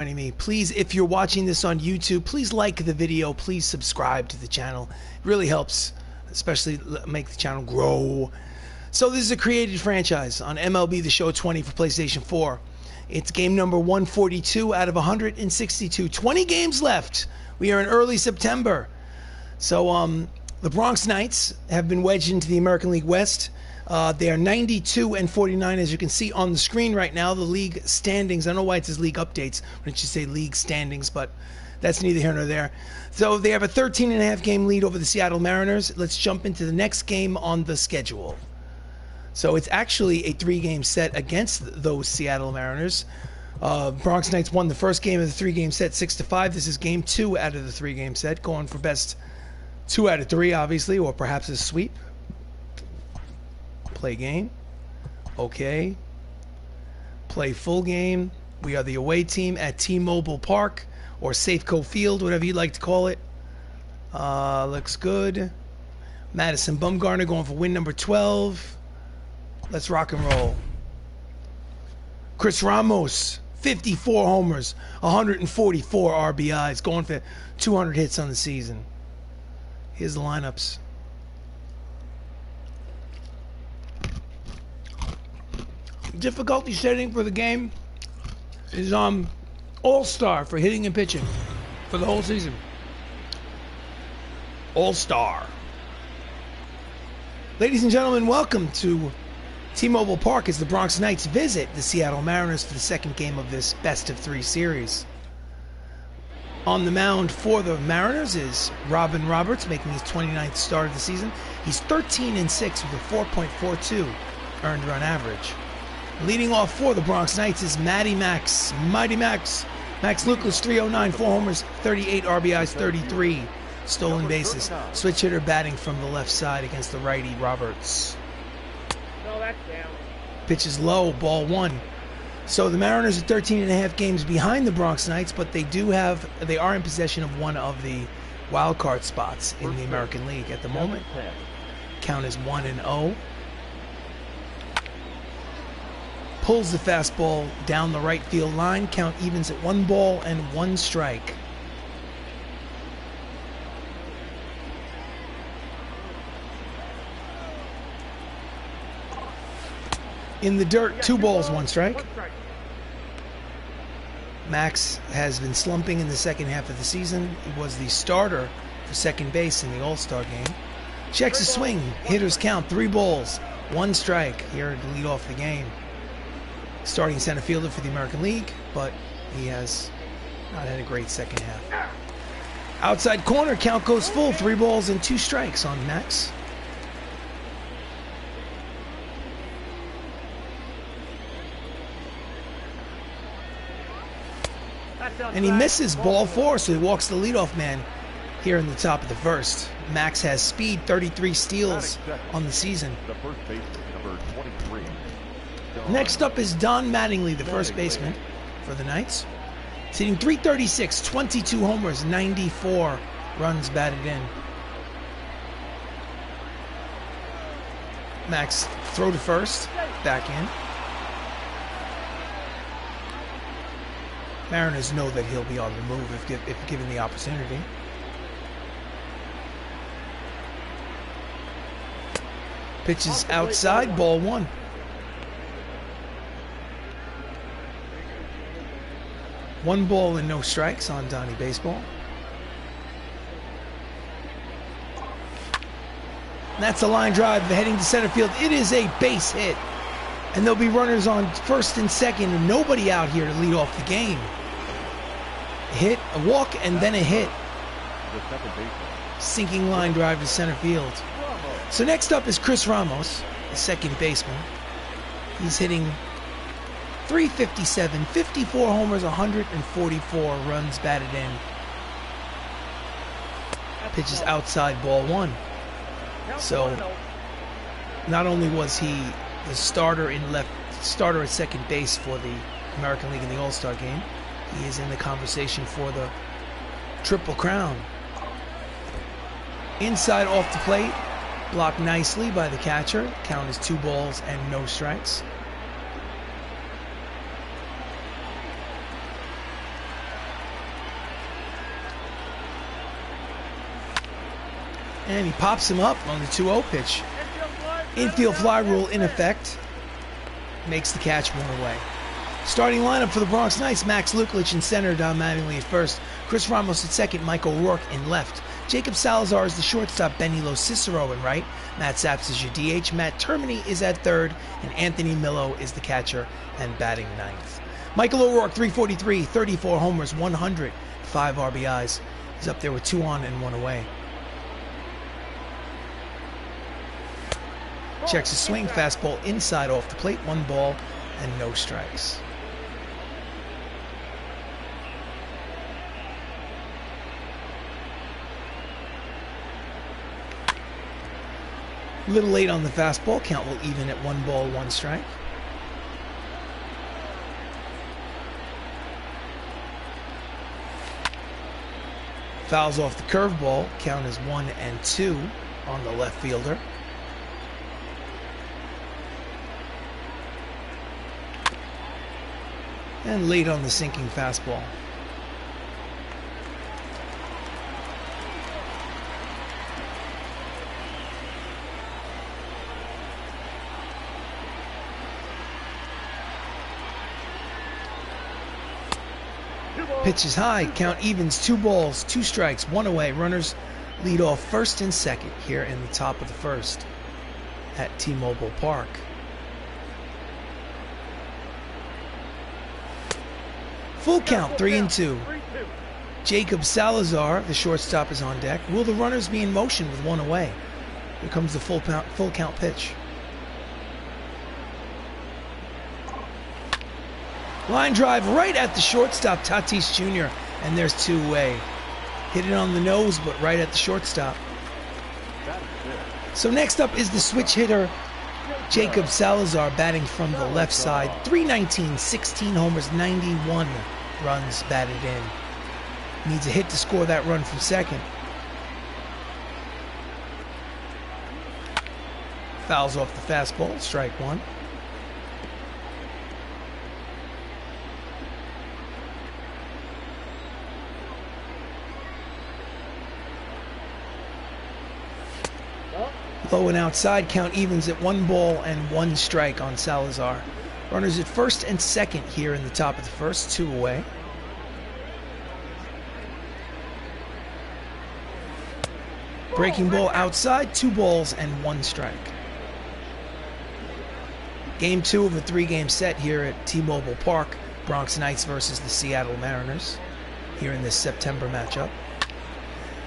Joining me. Please, if you're watching this on YouTube, please like the video. Please subscribe to the channel. It really helps, especially make the channel grow. So this is a created franchise on MLB The Show 20 for PlayStation 4. It's game number 142 out of 162. 20 games left. We are in early September. So the Bronx Knights have been wedged into the American League West. They are 92-49, as you can see on the screen right now. The league standings. I don't know why it says league updates when it should say league standings, but that's neither here nor there. So they have a 13.5 game lead over the Seattle Mariners. Let's jump into the next game on the schedule. So it's actually a 3-game set against those Seattle Mariners. Bronx Knights won the first game of the 3-game set 6-5. This is game 2 out of the 3-game set, going for best 2 out of 3, obviously, or perhaps a sweep. Play game. Okay. Play full game. We are the away team at T-Mobile Park or Safeco Field, whatever you'd like to call it. Looks good. Madison Bumgarner going for win number 12. Let's rock and roll. Chris Ramos, 54 homers, 144 RBIs, going for 200 hits on the season. Here's the lineups. Difficulty setting for the game is All-Star for hitting and pitching for the whole season. All-Star. Ladies and gentlemen, welcome to T-Mobile Park as the Bronx Knights visit the Seattle Mariners for the second game of this best-of-3 series. On the mound for the Mariners is Robin Roberts, making his 29th start of the season. He's 13-6 with a 4.42 earned run average. Leading off for the Bronx Knights is Mighty Max. Max Lucas, 309, 4 homers, 38 RBIs, 33 stolen bases. Switch hitter batting from the left side against the righty Roberts. No, that's down. Pitch is low, ball 1. So the Mariners are 13.5 games behind the Bronx Knights, but they are in possession of one of the wild card spots in the American League at the moment. Count is 1-0. Pulls the fastball down the right field line. Count evens at 1 ball and 1 strike. In the dirt, 2 balls, 1 strike. Max has been slumping in the second half of the season. He was the starter for second base in the All-Star game. Checks a swing. Hitters count 3 balls, 1 strike. Here to lead off the game. Starting center fielder for the American League, but he has not had a great second half. Outside corner, count goes full. 3 balls and 2 strikes on Max. And he misses ball 4, so he walks the leadoff man here in the top of the first. Max has speed, 33 steals on the season. Next up is Don Mattingly, the first baseman for the Knights. He's hitting .336, 22 homers, 94 runs batted in. Max throw to first, back in. Mariners know that he'll be on the move if given the opportunity. Pitches outside, ball 1. One ball and no strikes on Donnie Baseball. And that's a line drive heading to center field. It is a base hit. And there'll be runners on first and second and nobody out here to lead off the game. A hit, a walk, and then a hit. Sinking line drive to center field. So next up is Chris Ramos, the second baseman. He's hitting .357, 54 homers, 144 runs batted in. Pitches outside, ball 1. So not only was he the starter at second base for the American League in the All-Star game, he is in the conversation for the Triple Crown. Inside off the plate, blocked nicely by the catcher. Count is 2 balls and no strikes. And he pops him up on the 2-0 pitch. Infield fly rule in effect. Makes the catch, 1 away. Starting lineup for the Bronx Knights: Max Luklich in center, Don Mattingly at first, Chris Ramos at second, Michael Rourke in left. Jacob Salazar is the shortstop, Benny LoCicero in right, Matt Saps is your DH, Matt Termini is at third, and Anthony Millo is the catcher and batting ninth. Michael O'Rourke, 343, 34 homers, 105 RBIs. He's up there with 2 on and 1 away. Checks his swing, fastball inside off the plate, 1 ball and no strikes. A little late on the fastball, count will even at 1 ball, 1 strike. Fouls off the curveball, count is 1-2 on the left fielder. And late on the sinking fastball. Pitch is high, count evens, 2 balls, 2 strikes, 1 away. Runners lead off first and second here in the top of the first at T-Mobile Park. Full count, 3-2. Jacob Salazar, the shortstop, is on deck. Will the runners be in motion with 1 away? Here comes the full count pitch. Line drive right at the shortstop, Tatis Jr., and there's 2 away. Hit it on the nose, but right at the shortstop. So next up is the switch hitter, Jacob Salazar, batting from the left side. 319, 16 homers, 91 runs batted in. Needs a hit to score that run from second. Fouls off the fastball, strike 1. Low and outside, count evens at 1 ball and 1 strike on Salazar. Runners at first and second here in the top of the first, 2 away. Breaking ball outside, 2 balls and 1 strike. Game 2 of a 3-game set here at T-Mobile Park. Bronx Knights versus the Seattle Mariners here in this September matchup.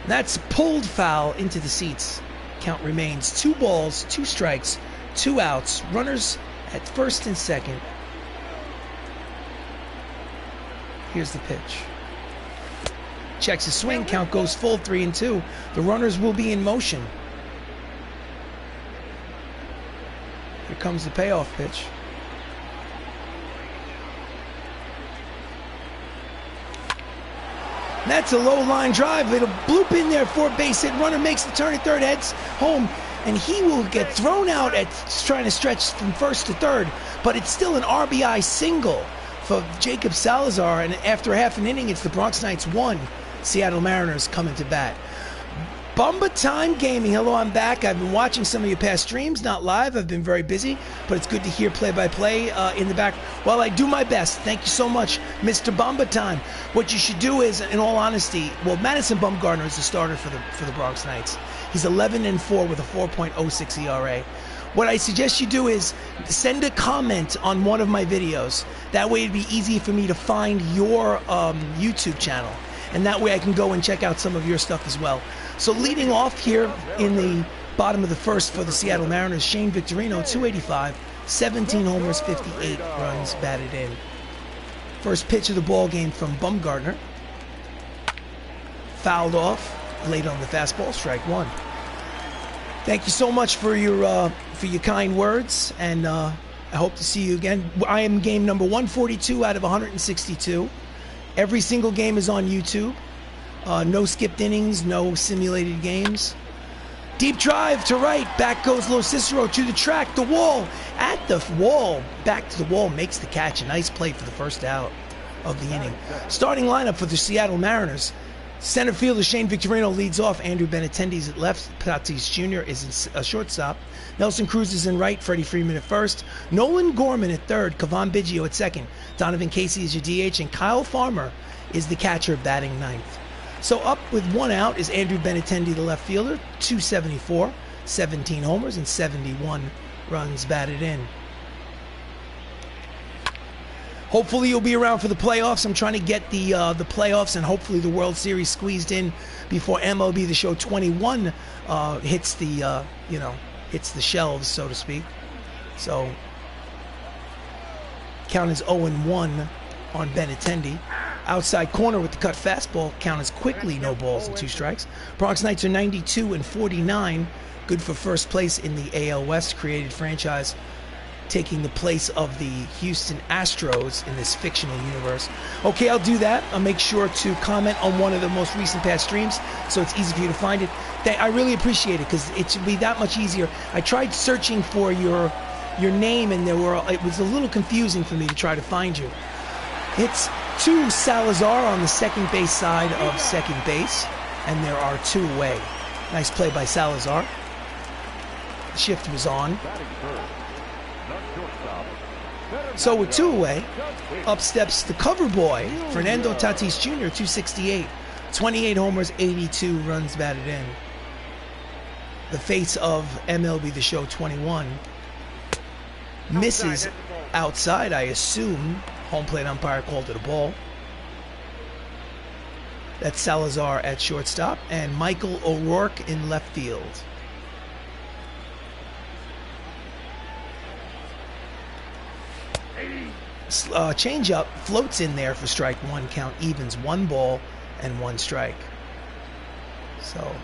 And that's pulled foul into the seats. Count remains 2 balls, 2 strikes, 2 outs. Runners at first and second. Here's the pitch. Checks his swing, count goes full, 3-2. The runners will be in motion. Here comes the payoff pitch. That's a low line drive. It'll bloop in there for a base hit. Runner makes the turn at third, heads home, and he will get thrown out at trying to stretch from first to third. But it's still an RBI single for Jacob Salazar, and after half an inning, it's the Bronx Knights 1, Seattle Mariners coming to bat. Bumba Time Gaming. Hello, I'm back. I've been watching some of your past streams, not live. I've been very busy, but it's good to hear play-by-play in the back while I do my best. Thank you so much, Mr. Bumba Time. What you should do is, in all honesty, well, Madison Bumgarner is the starter for the Bronx Knights. He's 11-4 with a 4.06 ERA. What I suggest you do is send a comment on one of my videos. That way it'd be easy for me to find your YouTube channel. And that way I can go and check out some of your stuff as well. So leading off here in the bottom of the first for the Seattle Mariners, Shane Victorino, 285, 17 homers, 58 runs batted in. First pitch of the ball game from Bumgarner. Fouled off, late on the fastball, strike 1. Thank you so much for your kind words, and I hope to see you again. I am game number 142 out of 162. Every single game is on YouTube. No skipped innings, no simulated games. Deep drive to right, back goes LoCicero to the track, the wall, at the wall, back to the wall, makes the catch. A nice play for the first out of the inning. Starting lineup for the Seattle Mariners: Center fielder Shane Victorino leads off. Andrew Benintendi's at left. Tatis Jr. is a shortstop. Nelson Cruz is in right. Freddie Freeman at first. Nolan Gorman at third. Cavan Biggio at second. Donovan Casey is your DH. And Kyle Farmer is the catcher batting ninth. So up with one out is Andrew Benintendi, the left fielder. 274, 17 homers, and 71 runs batted in. Hopefully you'll be around for the playoffs. I'm trying to get the playoffs and hopefully the World Series squeezed in before MLB The Show 21 hits the hits the shelves, so to speak. So count is 0-1 on Benintendi. Outside corner with the cut fastball. Count is quickly no balls and 2 strikes. Bronx Knights are 92-49, good for first place in the AL West, created franchise, taking the place of the Houston Astros in this fictional universe. Okay, I'll do that. I'll make sure to comment on one of the most recent past streams so it's easy for you to find it. I really appreciate it because it should be that much easier. I tried searching for your name and it was a little confusing for me to try to find you. It's to Salazar on the second base side of second base, and there are 2 away. Nice play by Salazar. The shift was on. So with 2 away, up steps the cover boy, Fernando Tatis Jr., 268. 28 homers, 82 runs batted in. The face of MLB The Show 21 misses outside, I assume. Home plate umpire called it a ball. That's Salazar at shortstop and Michael O'Rourke in left field. Changeup floats in there for strike 1. Count evens 1 ball and 1 strike. So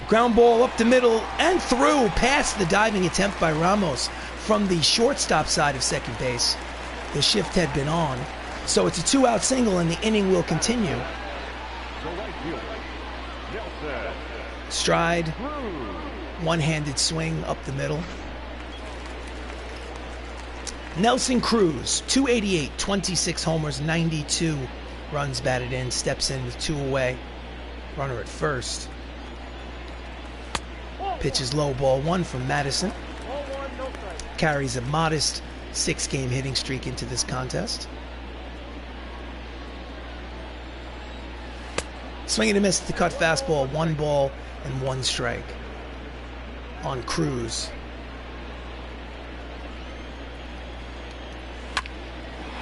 ground ball up the middle and through past the diving attempt by Ramos from the shortstop side of second base. The shift had been on. So it's a 2-out single and the inning will continue. Stride, one-handed swing up the middle. Nelson Cruz, 288, 26 homers, 92 runs batted in, steps in with 2 away. Runner at first. Pitches low, ball 1 from Madison. Carries a modest 6-game hitting streak into this contest. Swing and a miss at the cut fastball, 1 ball and 1 strike on Cruz.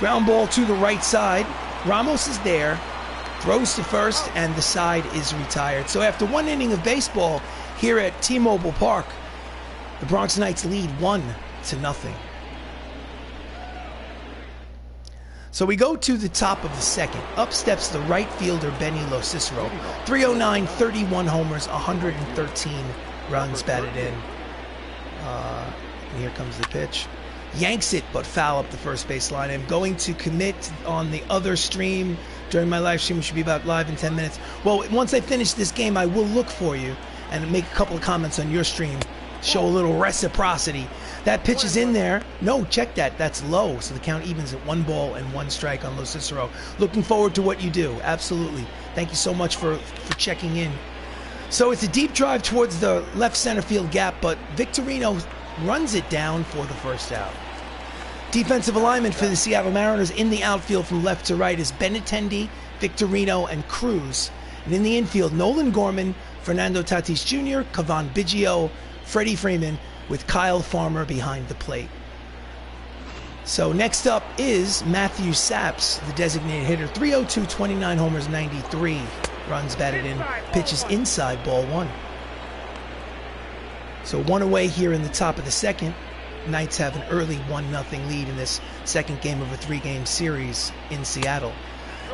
Ground ball to the right side. Ramos is there, throws to first, and the side is retired. So after 1 inning of baseball here at T-Mobile Park, the Bronx Knights lead 1-0. So we go to the top of the second. Up steps the right fielder, Benny LoCicero. 309, 31 homers, 113 runs batted in. And here comes the pitch. Yanks it, but foul up the first base line. I'm going to commit on the other stream during my live stream, which should be about live in 10 minutes. Well, once I finish this game, I will look for you and make a couple of comments on your stream. Show a little reciprocity. That pitch is in there. No, check that. That's low. So the count evens at 1 ball and 1 strike on LoCicero. Looking forward to what you do. Absolutely. Thank you so much for checking in. So it's a deep drive towards the left center field gap, but Victorino runs it down for the first out. Defensive alignment for the Seattle Mariners in the outfield from left to right is Benintendi, Victorino, and Cruz. And in the infield, Nolan Gorman, Fernando Tatis Jr., Cavan Biggio, Freddie Freeman, with Kyle Farmer behind the plate. So next up is Matthew Saps, the designated hitter. 302, 29 homers, 93 runs batted in. Pitches inside, ball 1. So 1 away here in the top of the second. Knights have an early 1-0 lead in this second game of a 3-game series in Seattle.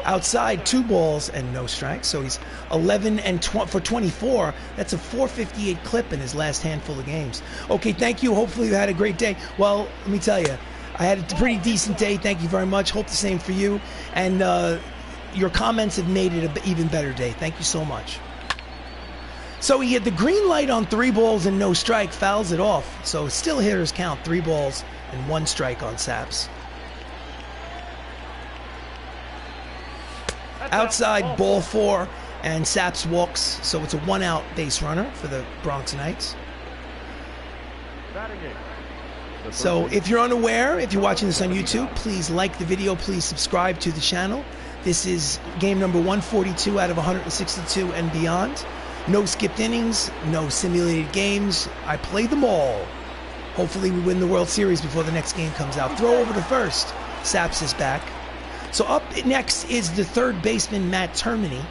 Outside, 2 balls and no strikes. So he's 11 for 24. That's a 458 clip in his last handful of games. Okay, thank you. Hopefully you had a great day. Well, let me tell you, I had a pretty decent day. Thank you very much. Hope the same for you. And your comments have made it an even better day. Thank you so much. So he had the green light on 3 balls and no strike, fouls it off. So still hitters count, 3 balls and 1 strike on Saps. Outside, ball 4, and Saps walks, so it's a 1-out base runner for the Bronx Knights. So if you're unaware, if you're watching this on YouTube, please like the video, please subscribe to the channel. This is game number 142 out of 162 and beyond. No skipped innings, no simulated games. I play them all. Hopefully we win the World Series before the next game comes out. Throw over to first. Saps is back. So up next is the third baseman, Matt Termini,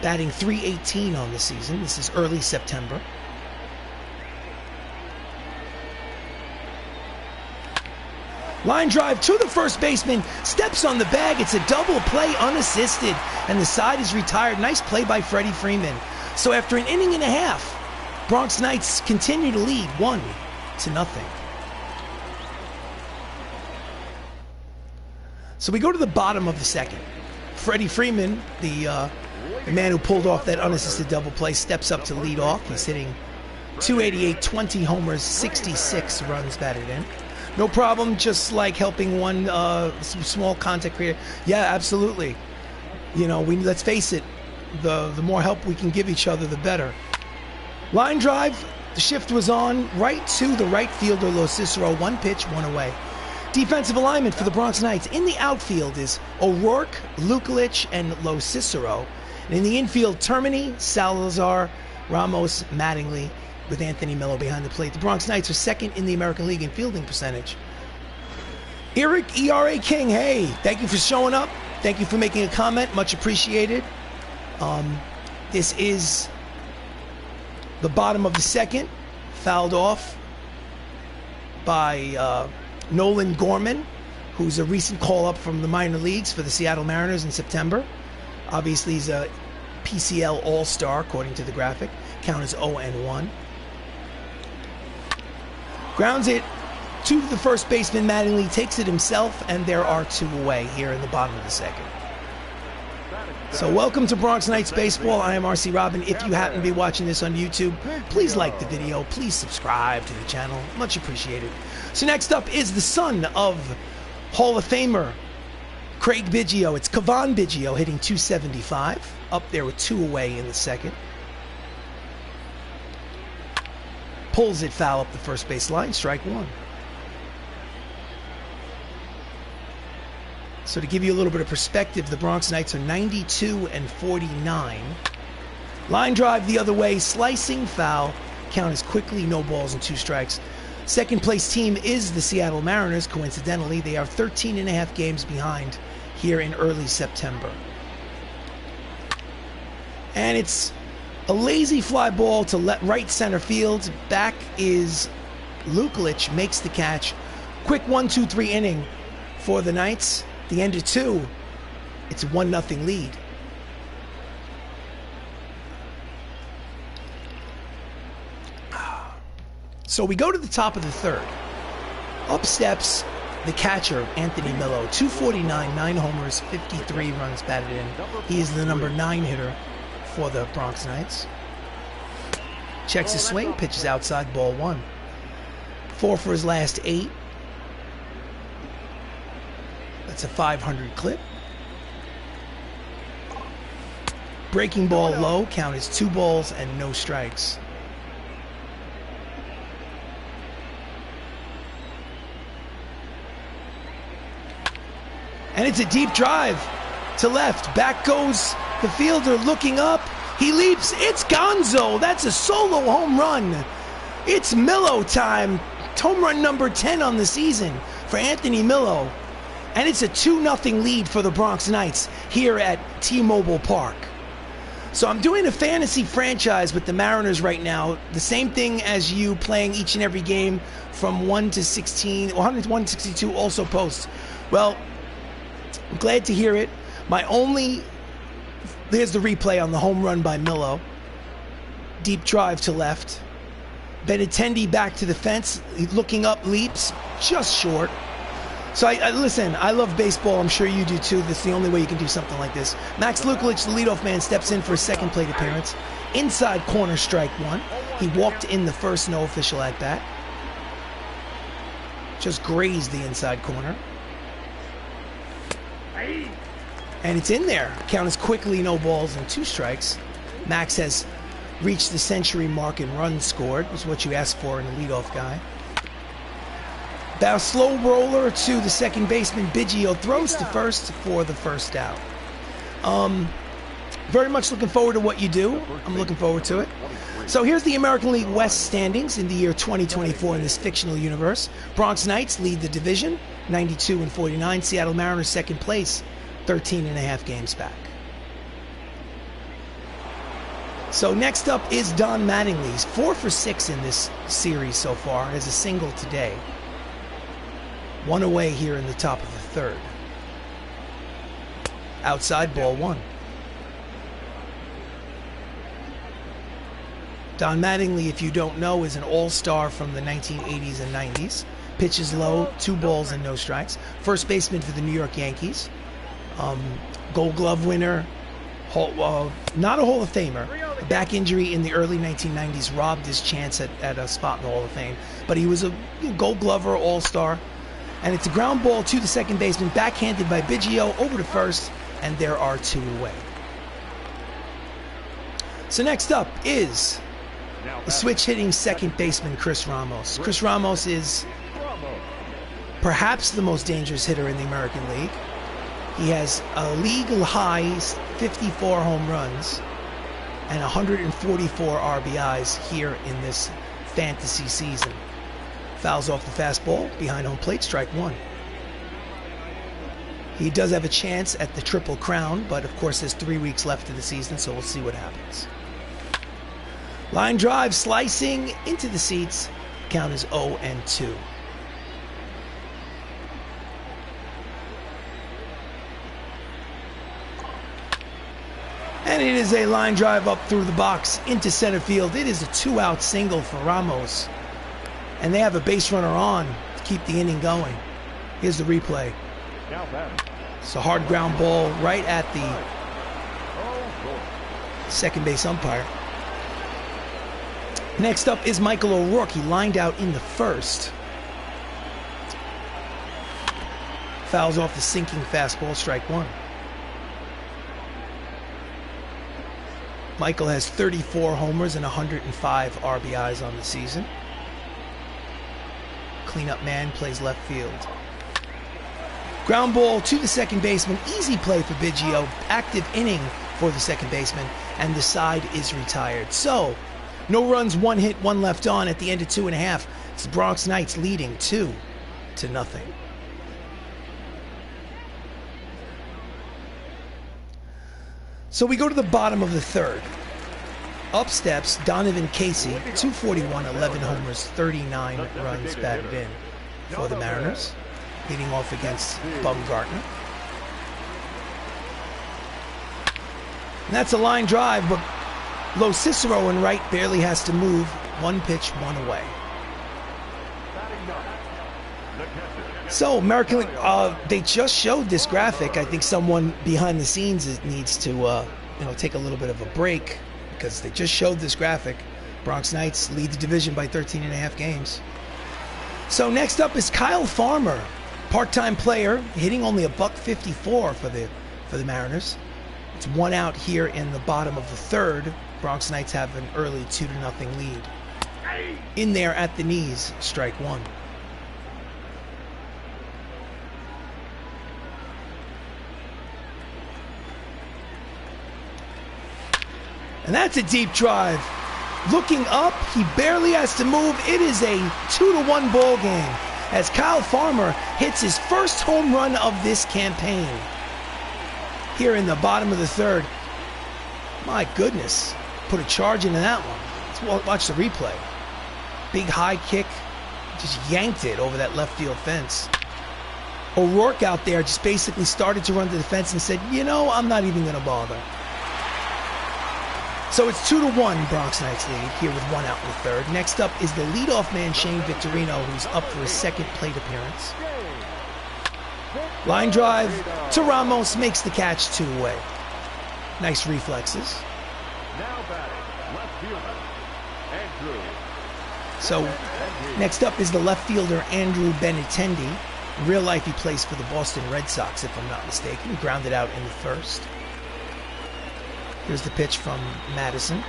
batting .318 on the season. This is early September. Line drive to the first baseman, steps on the bag. It's a double play unassisted, and the side is retired. Nice play by Freddie Freeman. So after an inning and a half, Bronx Knights continue to lead 1-0. So we go to the bottom of the second. Freddie Freeman, the man who pulled off that unassisted double play, steps up to lead off. He's hitting .288, 20 homers, 66 runs batted in. No problem, just like helping one small contact creator. Yeah, absolutely. You know, let's face it, the more help we can give each other, the better. Line drive, the shift was on right to the right fielder, LoCicero. 1 pitch, 1 away. Defensive alignment for the Bronx Knights. In the outfield is O'Rourke, Lukelich, and LoCicero. And in the infield, Termini, Salazar, Ramos, Mattingly, with Anthony Millo behind the plate. The Bronx Knights are second in the American League in fielding percentage. Eric ERA King, hey, thank you for showing up. Thank you for making a comment, much appreciated. This is the bottom of the second, fouled off by Nolan Gorman, who's a recent call-up from the minor leagues for the Seattle Mariners in September. Obviously, he's a PCL All-Star, according to the graphic. Count is 0-1. Grounds it to the first baseman, Mattingly, takes it himself, and there are 2 away here in the bottom of the second. So welcome to Bronx Knights Baseball. I am RC Robin. If you happen to be watching this on YouTube, please like the video. Please subscribe to the channel. Much appreciated. So next up is the son of Hall of Famer Craig Biggio. It's Cavan Biggio hitting .275. Up there with 2 away in the second. Pulls it foul up the first base line. Strike 1. So to give you a little bit of perspective, the Bronx Knights are 92-49. Line drive the other way, slicing foul. Count is quickly no balls and 2 strikes. Second place team is the Seattle Mariners. Coincidentally, they are 13.5 games behind here in early September. And it's a lazy fly ball to right center field. Back is Lukelich, makes the catch. Quick 1-2-3 inning for the Knights. The end of 2, it's a 1-0 lead. So we go to the top of the third. Up steps the catcher, Anthony Millo. .249, 9 homers, 53 runs batted in. He is the number 9 hitter for the Bronx Knights. Checks his swing, pitches outside, ball 1. 4 for his last 8. That's a 500 clip. Breaking ball low. Count is 2 balls and no strikes. And it's a deep drive to left. Back goes the fielder looking up. He leaps. It's Gonzo. That's a solo home run. It's Millo time. Home run number 10 on the season for Anthony Millo. And it's a 2-0 lead for the Bronx Knights here at T-Mobile Park. So I'm doing a fantasy franchise with the Mariners right now. The same thing as you playing each and every game from 1 to 16, 101 to 62 also posts. Well, I'm glad to hear it. There's the replay on the home run by Millo. Deep drive to left. Benintendi back to the fence. Looking up, leaps, just short. So listen, I love baseball. I'm sure you do too. That's the only way you can do something like this. Max Lukelich, the leadoff man, steps in for a second plate appearance. Inside corner, strike 1. He walked in the first, no official at bat. Just grazed the inside corner. And it's in there. Count is quickly no balls and 2 strikes. Max has reached the century mark in runs scored, which is what you ask for in a leadoff guy. Bow slow roller to the second baseman. Biggio throws to first for the first out. Very much looking forward to what you do. I'm looking forward to it. So here's the American League West standings in the year 2024 in this fictional universe. Bronx Knights lead the division, 92-49. Seattle Mariners second place, 13.5 games back. So next up is Don Mattingly. He's 4 for 6 in this series so far. Has a single today. 1 away here in the top of the third. Outside, ball 1. Don Mattingly, if you don't know, is an all-star from the 1980s and 90s. Pitches low, 2 balls and no strikes. First baseman for the New York Yankees. Gold Glove winner. Not a Hall of Famer. A back injury in the early 1990s robbed his chance at a spot in the Hall of Fame. But he was a Gold Glover, all-star. And it's a ground ball to the second baseman, backhanded by Biggio, over to first, and there are 2 away. So next up is the switch-hitting second baseman, Chris Ramos. Chris Ramos is perhaps the most dangerous hitter in the American League. He has a league-high 54 home runs and 144 RBIs here in this fantasy season. Fouls off the fastball, behind home plate, strike 1. He does have a chance at the Triple Crown, but of course there's 3 weeks left of the season, so we'll see what happens. Line drive, slicing into the seats. Count is 0-2. And it is a line drive up through the box into center field. It is a 2-out single for Ramos. And they have a base runner on to keep the inning going. Here's the replay. It's a hard ground ball right at the second base umpire. Next up is Michael O'Rourke. He lined out in the first. Fouls off the sinking fastball, strike 1. Michael has 34 homers and 105 RBIs on the season. Cleanup man plays left field. Ground ball to the second baseman. Easy play for Biggio. Active inning for the second baseman. And the side is retired. So, no runs, 1 hit, 1 left on at the end of 2.5. It's the Bronx Knights leading 2-0. So we go to the bottom of the third. Up steps Donovan Casey, 241, 11 homers, 39 runs batted in for the Mariners, leading off against Bumgarner. And that's a line drive, but LoCicero in right barely has to move. 1 pitch, 1 away. So, American, they just showed this graphic. I think someone behind the scenes needs to, take a little bit of a break, because they just showed this graphic. Bronx Knights lead the division by 13.5 games. So next up is Kyle Farmer, part-time player, hitting only a .154 for the Mariners. It's 1 out here in the bottom of the third. Bronx Knights have an early 2-0 lead. In there at the knees, strike 1. And that's a deep drive. Looking up, he barely has to move. It is a 2-1 ball game as Kyle Farmer hits his first home run of this campaign. Here in the bottom of the third. My goodness. Put a charge into that one. Let's watch the replay. Big high kick. Just yanked it over that left field fence. O'Rourke out there just basically started to run to the fence and said, I'm not even going to bother. So it's 2-1 Bronx Knights lead here with 1 out in the third. Next up is the leadoff man Shane Victorino, who's up for his second plate appearance. Line drive to Ramos, makes the catch, 2 away. Nice reflexes. So next up is the left fielder Andrew Benintendi. In real life, he plays for the Boston Red Sox, if I'm not mistaken. He grounded out in the first. Here's the pitch from Madison.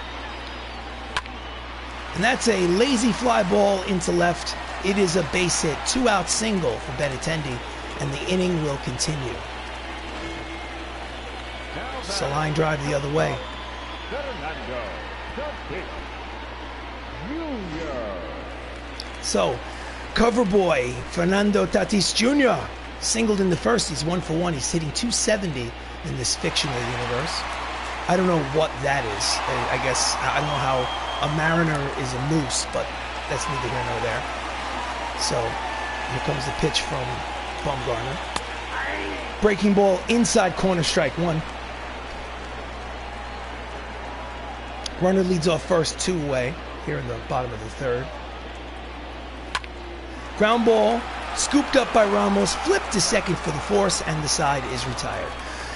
And that's a lazy fly ball into left. It is a base hit. 2-out single for Benintendi, and the inning will continue. So line drive the other way. So, cover boy Fernando Tatis Jr. singled in the first. He's 1 for 1. He's hitting .270 in this fictional universe. I don't know what that is. I guess I don't know how a Mariner is a moose, but that's neither here nor there. So here comes the pitch from Bumgarner. Breaking ball inside corner, strike one. Runner leads off first, 2 away here in the bottom of the third. Ground ball, scooped up by Ramos, flipped to second for the force, and the side is retired.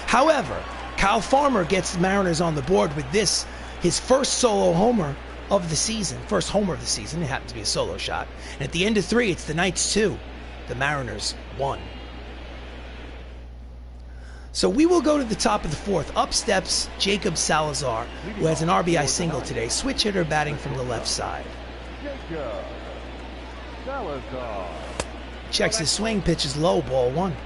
However, Kyle Farmer gets the Mariners on the board with this, his first solo homer of the season. First homer of the season. It happened to be a solo shot. And at the end of 3, it's the Knights 2, the Mariners 1. So we will go to the top of the 4th. Up steps Jacob Salazar, who has an RBI single today. Switch hitter batting from the left side. Checks his swing, pitches low, ball 1.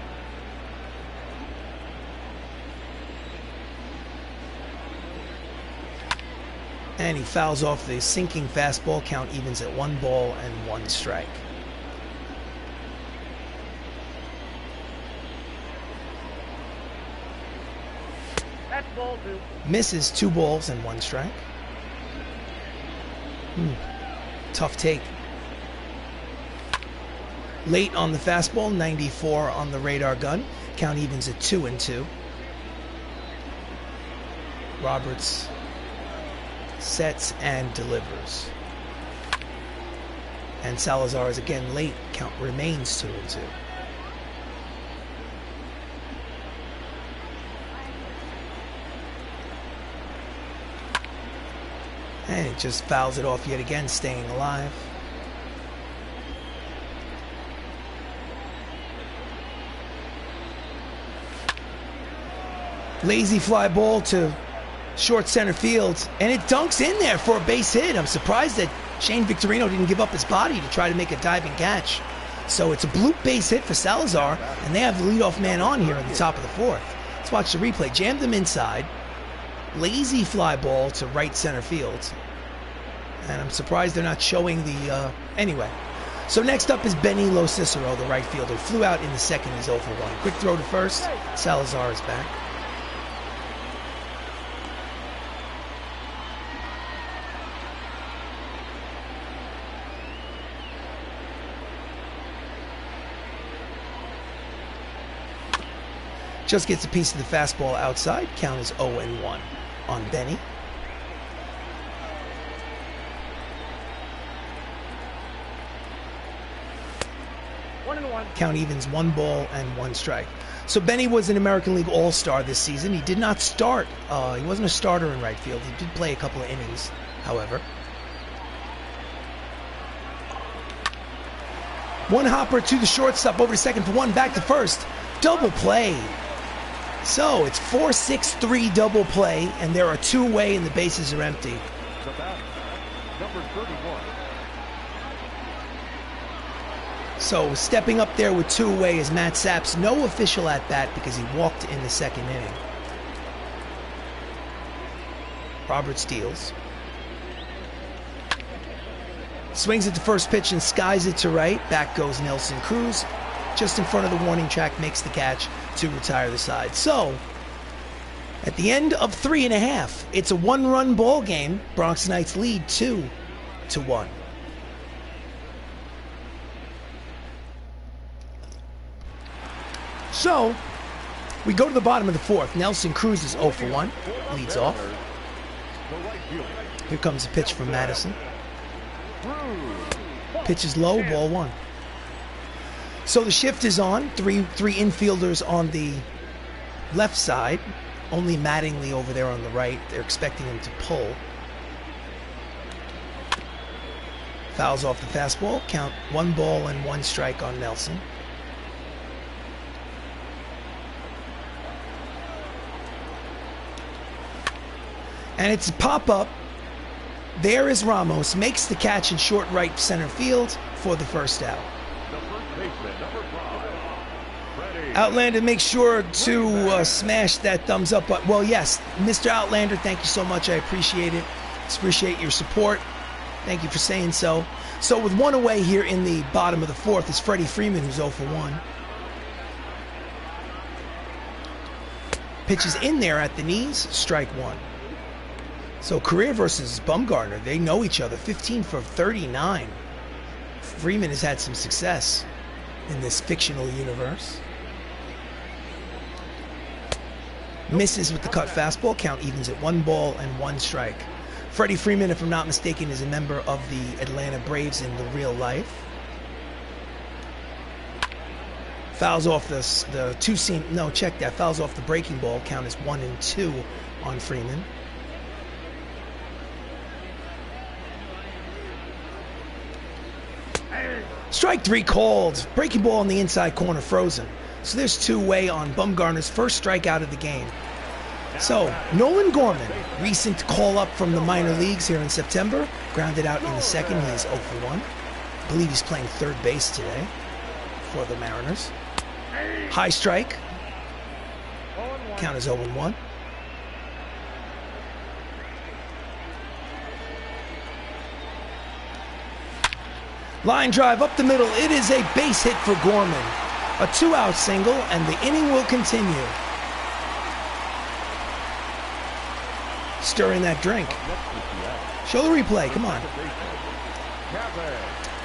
And he fouls off the sinking fastball. Count evens at 1 ball and 1 strike. That's ball 2. Misses 2 balls and 1 strike. Tough take. Late on the fastball, 94 on the radar gun. Count evens at 2-2. Roberts sets and delivers. And Salazar is again late. Count remains 2-2. And it just fouls it off yet again, staying alive. Lazy fly ball to short center field, and it dunks in there for a base hit. I'm surprised that Shane Victorino didn't give up his body to try to make a diving catch. So it's a bloop base hit for Salazar, and they have the leadoff man on here at the top of the 4th. Let's watch the replay. Jammed him inside. Lazy fly ball to right center field. And I'm surprised they're not showing the... Anyway. So next up is Benny LoCicero, the right fielder. Flew out in the second. He's 0 for 1. Quick throw to first. Salazar is back. Just gets a piece of the fastball outside. Count is 0-1 on Benny. Count evens 1 ball and 1 strike. So Benny was an American League All-Star this season. He did not start. He wasn't a starter in right field. He did play a couple of innings, however. One hopper to the shortstop, over to second for 1, back to first. Double play. So it's 4-6-3 double play, and there are 2 away and the bases are empty. Number 31. So stepping up there with 2 away is Matt Saps. No official at bat because he walked in the second inning. Roberts deals. Swings at the first pitch and skies it to right. Back goes Nelson Cruz. Just in front of the warning track, makes the catch to retire the side. So, at the end of 3.5, it's a 1-run ball game. Bronx Knights lead 2-1. So, we go to the bottom of the 4th. Nelson Cruz is 0 for 1, leads off. Here comes a pitch from Madison. Pitch is low, ball 1. So the shift is on. Three infielders on the left side. Only Mattingly over there on the right. They're expecting him to pull. Fouls off the fastball. Count 1 ball and 1 strike on Nelson. And it's a pop-up. There is Ramos, makes the catch in short right center field for the first out. The first baseman, number 5, Freddie. Outlander, make sure to smash that thumbs up button. Well, yes, Mr. Outlander, thank you so much. I appreciate it. Appreciate your support. Thank you for saying so. So with one away here in the bottom of the fourth is Freddie Freeman, who's 0 for 1. Pitches in there at the knees, strike 1. So career versus Bumgarner, they know each other, 15 for 39. Freeman has had some success in this fictional universe. Misses with the cut fastball, count evens at 1 ball and 1 strike. Freddie Freeman, if I'm not mistaken, is a member of the Atlanta Braves in the real life. Fouls off the two-seam, no, check that, fouls off the breaking ball, count is 1 and 2 on Freeman. Strike 3 called. Breaking ball on the inside corner, frozen. So there's 2 away on Bumgarner's first strikeout of the game. So Nolan Gorman, recent call-up from the minor leagues here in September, grounded out in the second. He is 0 for 1. I believe he's playing third base today for the Mariners. High strike. Count is 0 and 1. Line drive up the middle. It is a base hit for Gorman. A 2-out single, and the inning will continue. Stirring that drink. Show the replay. Come on.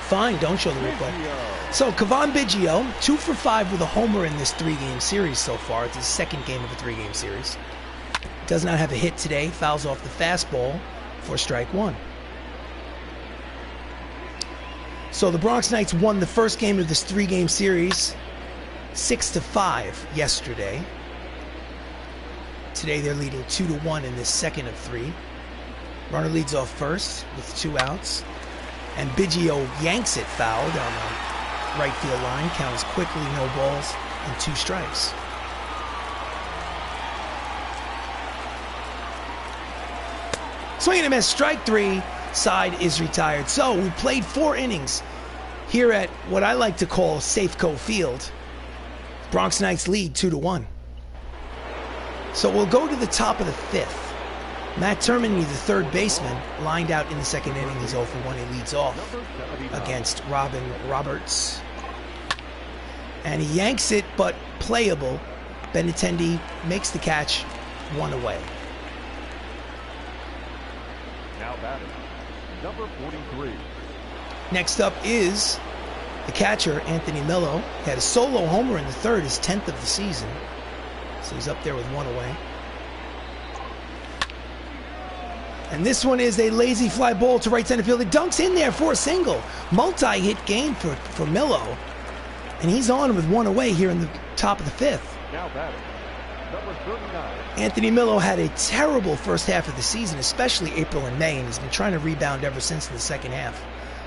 Fine, don't show the replay. So, Cavan Biggio, 2 for 5 with a homer in this 3-game series so far. It's his second game of a 3-game series. Does not have a hit today. Fouls off the fastball for strike 1. So the Bronx Knights won the first game of this 3-game series 6-5 yesterday. Today they're leading 2-1 in this second of 3. Runner leads off first with 2 outs. And Biggio yanks it foul down the right field line. Counts quickly, no balls, and 2 strikes. Swing and a miss, strike 3. Side is retired. So we played 4 innings here at what I like to call Safeco Field. Bronx Knights lead 2-1. So we'll go to the top of the 5th. Matt Termini, the third baseman, lined out in the second inning. He's 0 for 1. He leads off against Robin Roberts. And he yanks it, but playable. Benintendi makes the catch, 1 away. Now batting, number 43. Next up is the catcher, Anthony Millo. He had a solo homer in the third, his 10th of the season. So he's up there with 1 away. And this one is a lazy fly ball to right center field. It dunks in there for a single. Multi-hit game for Millo. And he's on with 1 away here in the top of the 5th. Now batting, number 39. Anthony Millo had a terrible first half of the season, especially April and May, and he's been trying to rebound ever since in the second half.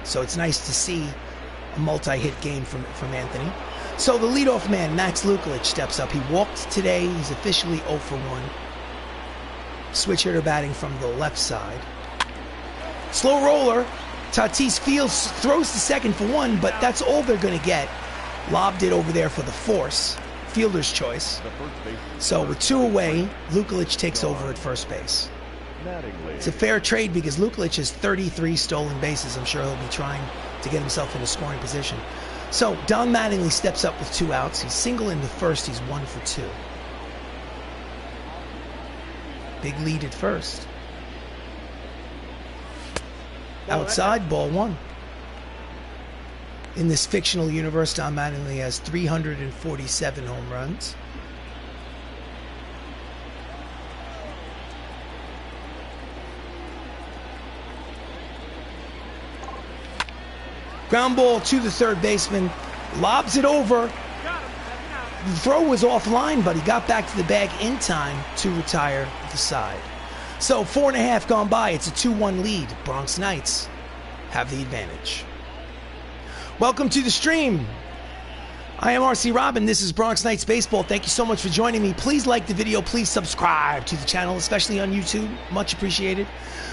So it's nice to see a multi-hit game from Anthony. So the leadoff man, Max Lukulich, steps up. He walked today. He's officially 0 for 1. Switch hitter batting from the left side. Slow roller. Tatis Fields throws to second for 1, but that's all they're going to get. Lobbed it over there for the force. Fielder's choice. So with 2 away, Lukulich takes over at first base. It's a fair trade because Lukulich has 33 stolen bases. I'm sure he'll be trying to get himself in a scoring position. So Don Mattingly steps up with 2 outs. He's single in the first. He's 1 for 2. Big lead at first. Outside, ball 1. In this fictional universe, Don Mattingly has 347 home runs. Ground ball to the third baseman. Lobs it over. The throw was offline, but he got back to the bag in time to retire the side. So 4.5 gone by. It's a 2-1 lead. Bronx Knights have the advantage. Welcome to the stream. I am RC Robin. This is Bronx Knights Baseball. Thank you so much for joining me. Please like the video. Please subscribe to the channel, especially on YouTube. Much appreciated.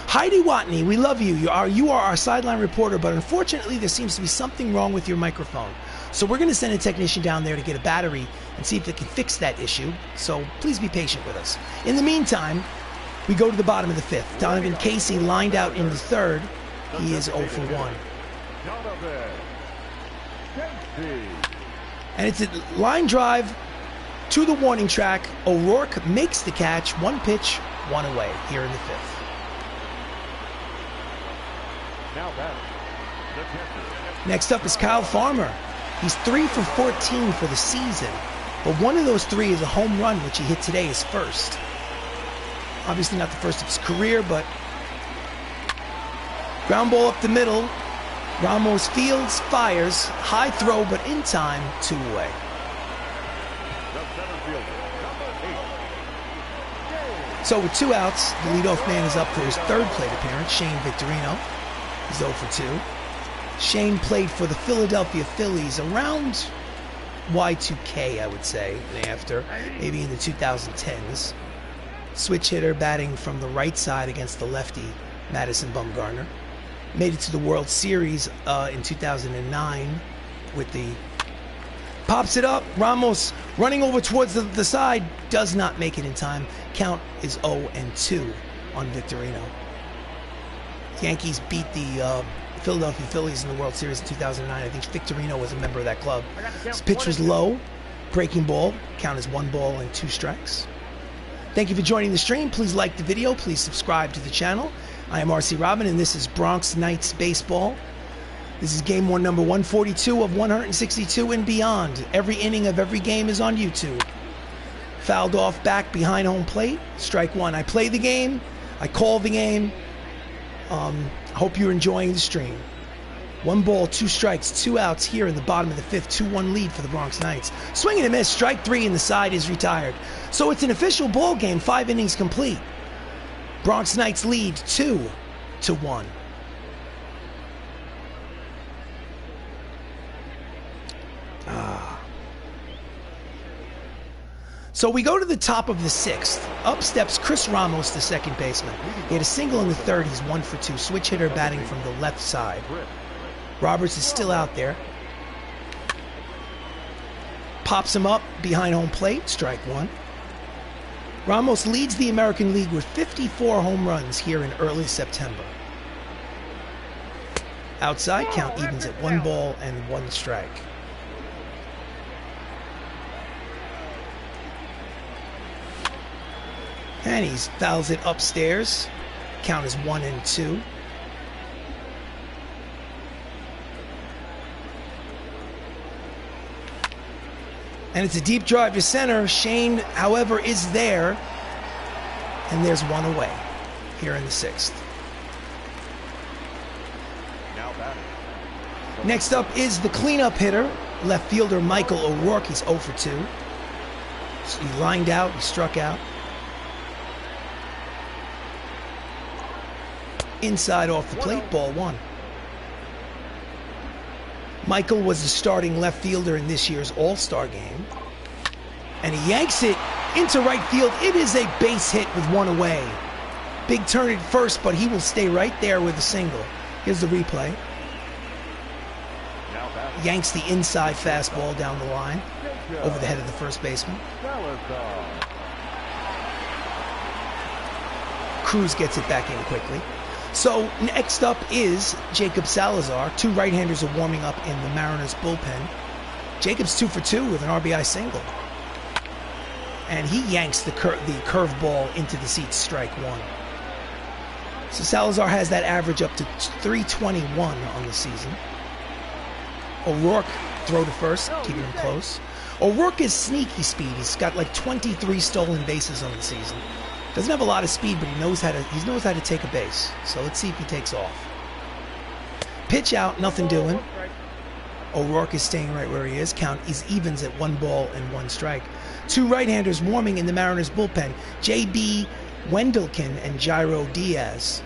Heidi Watney, we love you. You are our sideline reporter, but unfortunately there seems to be something wrong with your microphone. So we're going to send a technician down there to get a battery and see if they can fix that issue. So please be patient with us. In the meantime, we go to the bottom of the fifth. Donovan Casey lined out in the third. He is 0 for 1. And it's a line drive to the warning track. O'Rourke makes the catch. 1 pitch, 1 away here in the fifth. Next up is Kyle Farmer. He's 3 for 14 for the season, but one of those 3 is a home run, which he hit today, his first. Obviously not the first of his career, but ground ball up the middle. Ramos fields, fires, high throw, but in time, 2 away. So with 2 outs, the leadoff man is up for his 3rd plate appearance, Shane Victorino. He's 0 for 2. Shane played for the Philadelphia Phillies around Y2K, I would say, and after, maybe in the 2010s. Switch hitter, batting from the right side against the lefty, Madison Bumgarner. Made it to the World Series in 2009 with the... Pops it up. Ramos running over towards the side. Does not make it in time. Count is 0-2 on Victorino. Yankees beat the Philadelphia Phillies in the World Series in 2009. I think Victorino was a member of that club. His pitch was low. Breaking ball. Count is 1 ball and 2 strikes. Thank you for joining the stream. Please like the video. Please subscribe to the channel. I am RC Robin, and this is Bronx Knights Baseball. This is game 1, number 142 of 162 and beyond. Every inning of every game is on YouTube. Fouled off back behind home plate. Strike 1. I play the game. I call the game. I hope you're enjoying the stream. 1 ball, 2 strikes, 2 outs here in the bottom of the fifth. 2-1 lead for the Bronx Knights. Swing and a miss. Strike 3, and the side is retired. So it's an official ball game. 5 innings complete. Bronx Knights lead 2-1. So we go to the top of the 6th. Up steps Chris Ramos, the second baseman. He had a single in the 3rd. He's 1 for 2. Switch hitter batting from the left side. Roberts is still out there. Pops him up behind home plate. Strike 1. Ramos leads the American League with 54 home runs here in early September. Outside, count evens at 1 ball and 1 strike. And he fouls it upstairs. Count is 1-2. And it's a deep drive to center. Shane, however, is there. And there's 1 away here in the 6th. Next up is the cleanup hitter, left fielder Michael O'Rourke. He's 0 for 2. So he lined out, he struck out. Inside off the plate, ball 1. Michael was the starting left fielder in this year's All-Star game. And he yanks it into right field. It is a base hit with 1 away. Big turn at first, but he will stay right there with a single. Here's the replay. Yanks the inside fastball down the line over the head of the first baseman. Cruz gets it back in quickly. So next up is Jacob Salazar. 2 right-handers are warming up in the Mariners bullpen. Jacob's 2 for 2 with an RBI single. And he yanks the curveball into the seats, strike 1. So Salazar has that average up to 321 on the season. O'Rourke throw to first, keeping him close. O'Rourke is sneaky speed. He's got like 23 stolen bases on the season. Doesn't have a lot of speed, but he knows how to take a base. So let's see if he takes off. Pitch out, nothing doing. O'Rourke is staying right where he is. Count is evens at 1 ball and 1 strike. 2 right-handers warming in the Mariners bullpen. J.B. Wendelken and Jairo Diaz.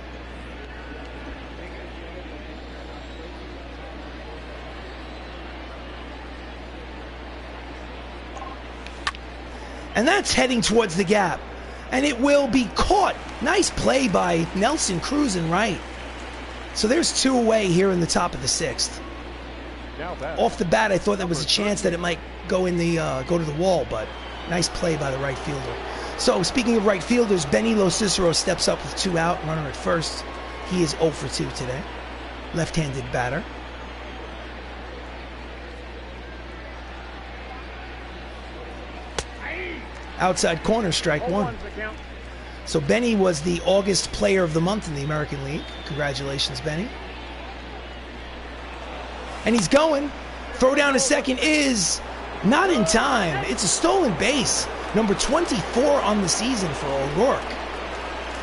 And that's heading towards the gap. And it will be caught. Nice play by Nelson cruising right. So there's 2 away here in the top of the 6th. Off the bat, I thought there was a chance that it might go in the go to the wall, but nice play by the right fielder. So speaking of right fielders, Benny LoCicero steps up with 2 out, runner at first. He is 0 for 2 today. Left-handed batter. Outside corner, strike 1. So Benny was the August Player of the Month in the American League. Congratulations, Benny. And he's going. Throw down to second is not in time. It's a stolen base. Number 24 on the season for O'Rourke.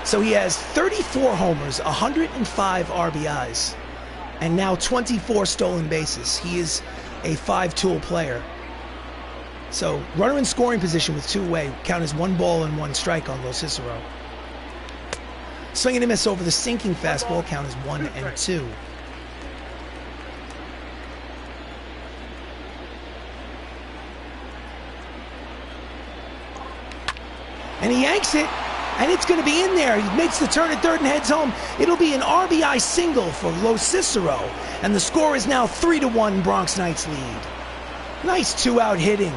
So he has 34 homers, 105 RBIs, and now 24 stolen bases. He is a 5-tool player. So runner in scoring position with 2 away. Count as 1 ball and 1 strike on LoCicero. Swing and a miss over the sinking fastball. Count as 1 and 2. And he yanks it, and it's going to be in there. He makes the turn at third and heads home. It'll be an RBI single for LoCicero, and the score is now 3-1 Bronx Knights lead. Nice 2-out hitting.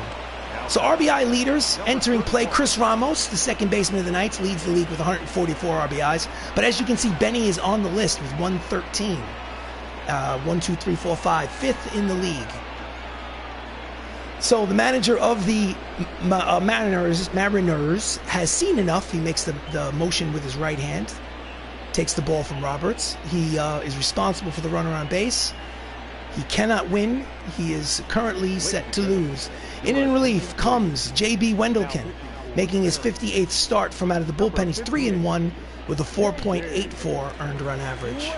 So RBI leaders entering play. Chris Ramos, the second baseman of the Knights, leads the league with 144 RBIs. But as you can see, Benny is on the list with 113. 1, 2, 3, 4, 5. 5th in the league. So the manager of the Mariners has seen enough. He makes the motion with his right hand. Takes the ball from Roberts. He is responsible for the runner on base. He cannot win. He is currently set to lose. In relief comes J.B. Wendelken, making his 58th start from out of the bullpen. He's 3-1 with a 4.84 earned run average.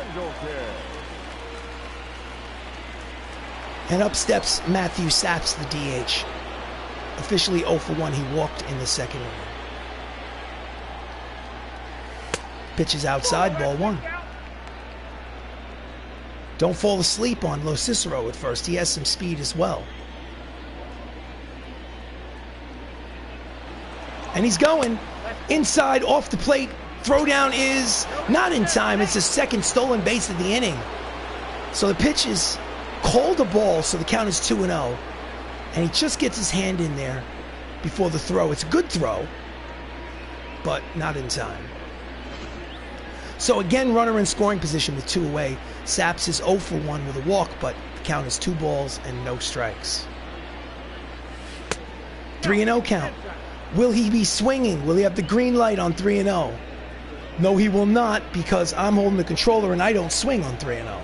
And up steps Matthew Saps, the DH. Officially 0 for 1. He walked in the second inning. Pitches outside, ball 1. Don't fall asleep on LoCicero at first. He has some speed as well. And he's going inside off the plate. Throwdown is not in time. It's the second stolen base of the inning. So the pitch is called a ball, so the count is 2-0. And he just gets his hand in there before the throw. It's a good throw, but not in time. So again, runner in scoring position with 2 away. Saps is 0 for 1 with a walk, but the count is 2 balls and no strikes. 3-0 count. Will he be swinging? Will he have the green light on 3-0? No, he will not, because I'm holding the controller and I don't swing on 3-0.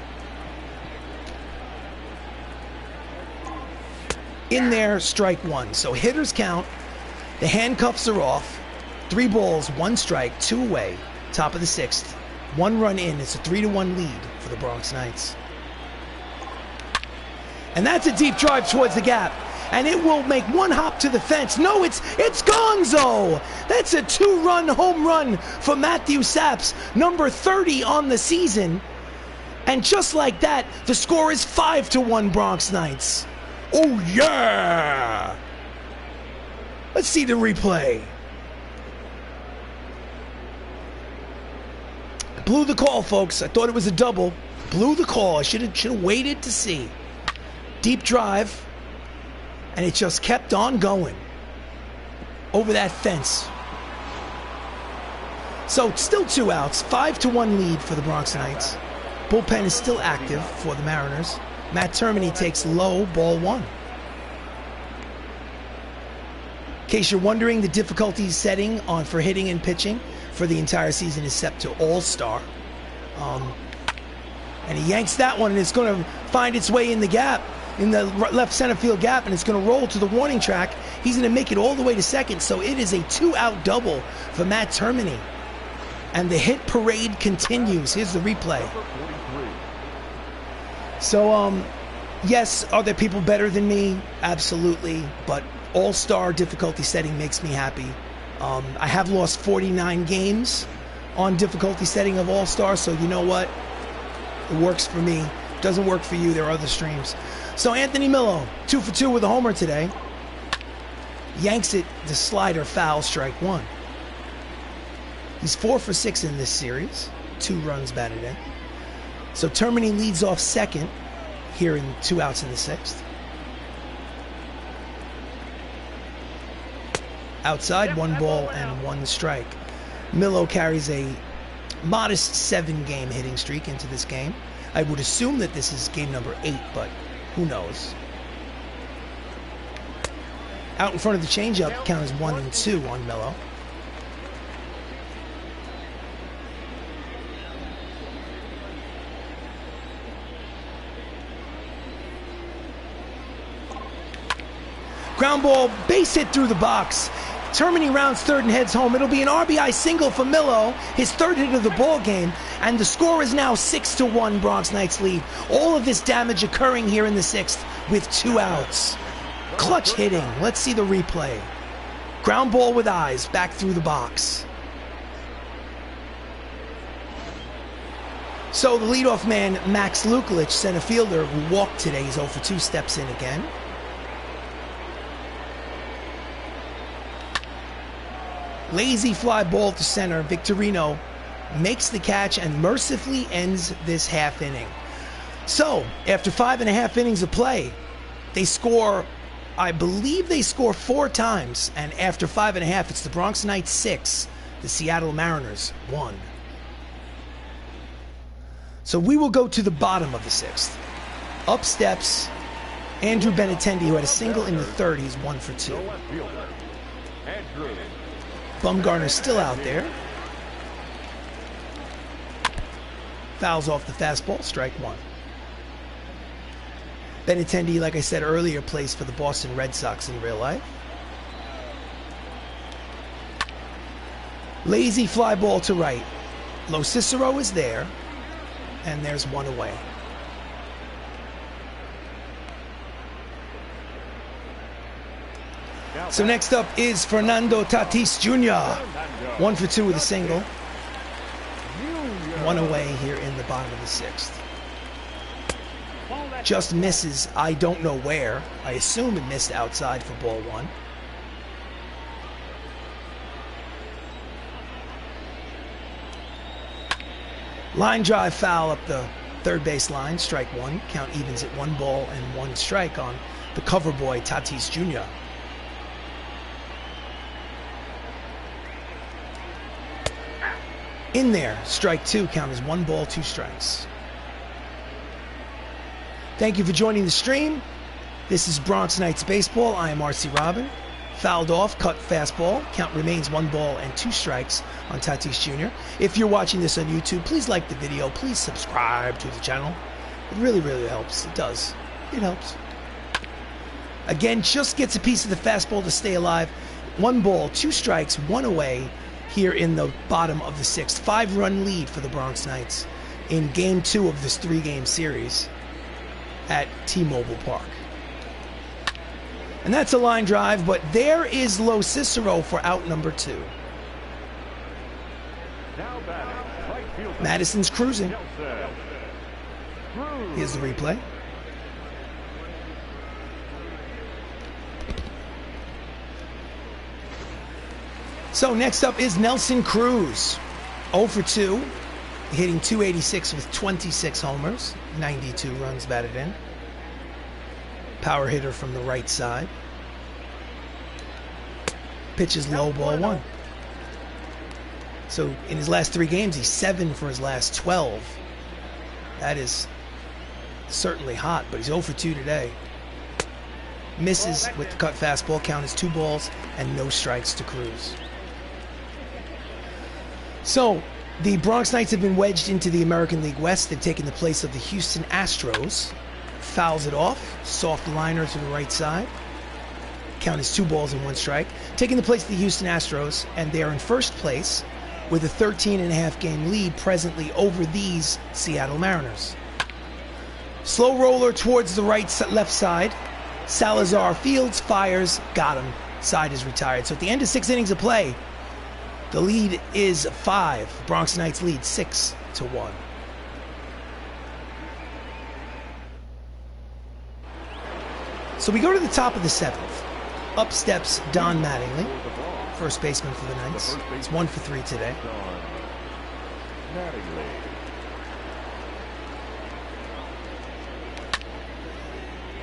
In there, strike 1. So hitters count. The handcuffs are off. 3 balls, 1 strike, 2 away. Top of the 6th. 1 run in. It's a 3-1 lead for the Bronx Knights. And that's a deep drive towards the gap. And it will make 1 hop to the fence. No, it's Gonzo. That's a 2-run home run for Matthew Saps, number 30 on the season. And just like that, the score is 5-1 Bronx Knights. Oh, yeah! Let's see the replay. Blew the call, folks. I thought it was a double. Blew the call. I should have waited to see. Deep drive. And it just kept on going over that fence. So still 2 outs. 5-1 lead for the Bronx Knights. Bullpen is still active for the Mariners. Matt Termini takes low, ball 1. In case you're wondering, the difficulty setting for hitting and pitching for the entire season is set to All-Star. And he yanks that one, and it's going to find its way in the gap, in the left center field gap, and it's going to roll to the warning track. He's going to make it all the way to second, so it is a 2-out double for Matt Termini. And the hit parade continues. Here's the replay. So, yes, are there people better than me? Absolutely. But All-Star difficulty setting makes me happy. I have lost 49 games on difficulty setting of All-Star, so you know what? It works for me. Doesn't work for you. There are other streams. So Anthony Millo, 2 for 2 with a homer today. yanks it, the slider foul, strike one. He's 4 for 6 in this series, 2 runs batted in. So Termini leads off second here in 2 outs in the 6th. Outside, 1 ball and 1 strike. Millo carries a modest 7-game hitting streak into this game. I would assume that this is game number 8, but who knows. Out in front of the changeup, count is 1 and 2 on Millo. Ground ball, base hit through the box. Termini rounds third and heads home. It'll be an RBI single for Millo, his 3rd hit of the ball game, and the score is now 6-1, Bronx Knights lead. All of this damage occurring here in the 6th with 2 outs. Clutch hitting. Let's see the replay. Ground ball with eyes, back through the box. So the leadoff man, Max Lukulich, center fielder, who walked today, he's 0 for 2, steps in again. Lazy fly ball to center. Victorino makes the catch and mercifully ends this half inning. So, after 5.5 innings of play, they score, I believe they score 4 times. And after 5.5, it's the Bronx Knights 6, the Seattle Mariners 1. So we will go to the bottom of the 6th. Up steps Andrew Benintendi, who had a single in the 3rd. He's 1 for 2. Bumgarner's still out there. Fouls off the fastball, strike 1. Benintendi, like I said earlier, plays for the Boston Red Sox in real life. Lazy fly ball to right. LoCicero is there, and there's 1 away. So next up is Fernando Tatis Jr. 1 for 2 with a single. 1 away here in the bottom of the 6th. Just misses, I don't know where. I assume it missed outside for ball 1. Line drive foul up the 3rd base line, strike 1. Count evens at 1 ball and 1 strike on the cover boy Tatis Jr. In there, strike 2, count as 1 ball, 2 strikes. Thank you for joining the stream. This is Bronx Knights Baseball. I am RC Robin. Fouled off, cut fastball. Count remains 1 ball and 2 strikes on Tatis Jr. If you're watching this on YouTube, please like the video. Please subscribe to the channel. It really, really helps. It does. It helps. Again, just gets a piece of the fastball to stay alive. 1 ball, 2 strikes, 1 away here in the bottom of the 6th. 5-run lead for the Bronx Knights in Game 2 of this 3-game series at T-Mobile Park. And that's a line drive, but there is LoCicero for out number 2. Madison's cruising. Here's the replay. So next up is Nelson Cruz. 0 for 2, hitting .286 with 26 homers, 92 runs batted in. Power hitter from the right side. Pitches low, ball 1. So in his last 3 games, he's 7 for his last 12. That is certainly hot, but he's 0 for 2 today. Misses with the cut fastball. Count is 2 balls and no strikes to Cruz. So the Bronx Knights have been wedged into the American League West. They've taken the place of the Houston Astros. Fouls it off. Soft liner to the right side. Count is 2 balls and 1 strike. Taking the place of the Houston Astros, and they are in first place with a 13.5 game lead presently over these Seattle Mariners. Slow roller towards the left side. Salazar fields, fires, got him. Side is retired. So at the end of 6 innings of play, the lead is 5. Bronx Knights lead 6-1. So we go to the top of the 7th. Up steps Don Mattingly, first baseman for the Knights. It's 1 for 3 today.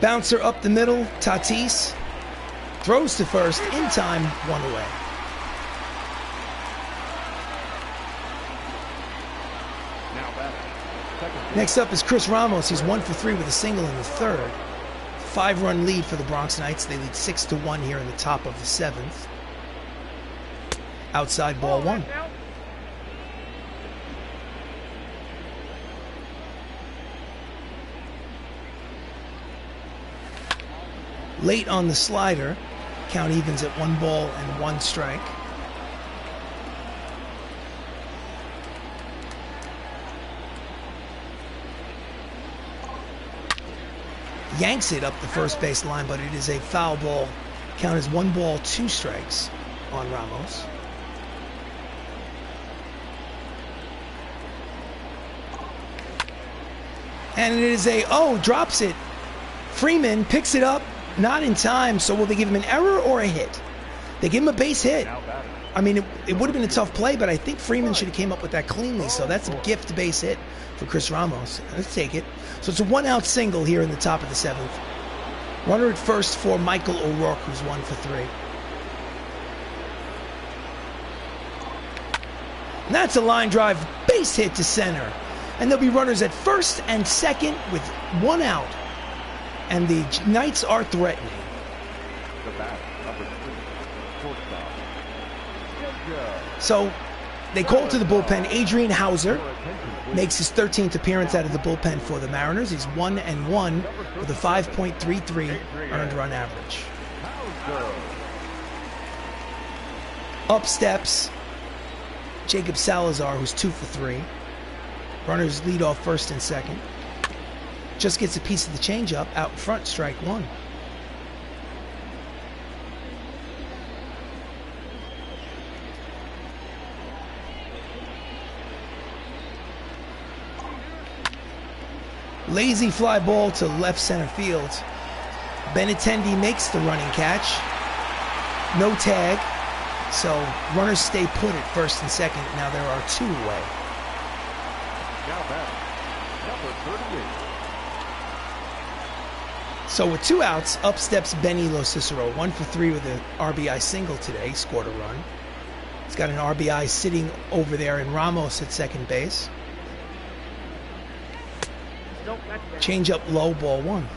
Bouncer up the middle, Tatis. Throws to first, in time, 1 away. Next up is Chris Ramos. He's 1 for 3 with a single in the third. 5-run lead for the Bronx Knights. They lead 6-1 here in the top of the 7th. Outside ball 1. Late on the slider, count evens at 1 ball and 1 strike. Yanks it up the first base line, but it is a foul ball. Count as 1 ball, 2 strikes on Ramos. And it is a, drops it. Freeman picks it up, not in time, so will they give him an error or a hit? They give him a base hit. I mean, it would have been a tough play, but I think Freeman should have came up with that cleanly, so that's a gift base hit for Chris Ramos. Let's take it. So it's a 1-out single here in the top of the 7th. Runner at first for Michael O'Rourke, who's 1 for 3. And that's a line drive base hit to center. And there'll be runners at first and second with 1 out. And the Knights are threatening. So they call to the bullpen. Adrian Hauser makes his 13th appearance out of the bullpen for the Mariners. He's 1-1 with a 5.33 earned run average. Up steps Jacob Salazar, who's 2 for 3. Runners lead off first and second. Just gets a piece of the changeup out in front, strike 1. Lazy fly ball to left center field. Benintendi makes the running catch. No tag. So runners stay put at first and second. Now there are 2 away. Now batting, number 38. So with 2 outs, up steps Benny LoCicero, 1 for 3 with an RBI single today. He scored a run. He's got an RBI sitting over there in Ramos at second base. Change up low, ball 1.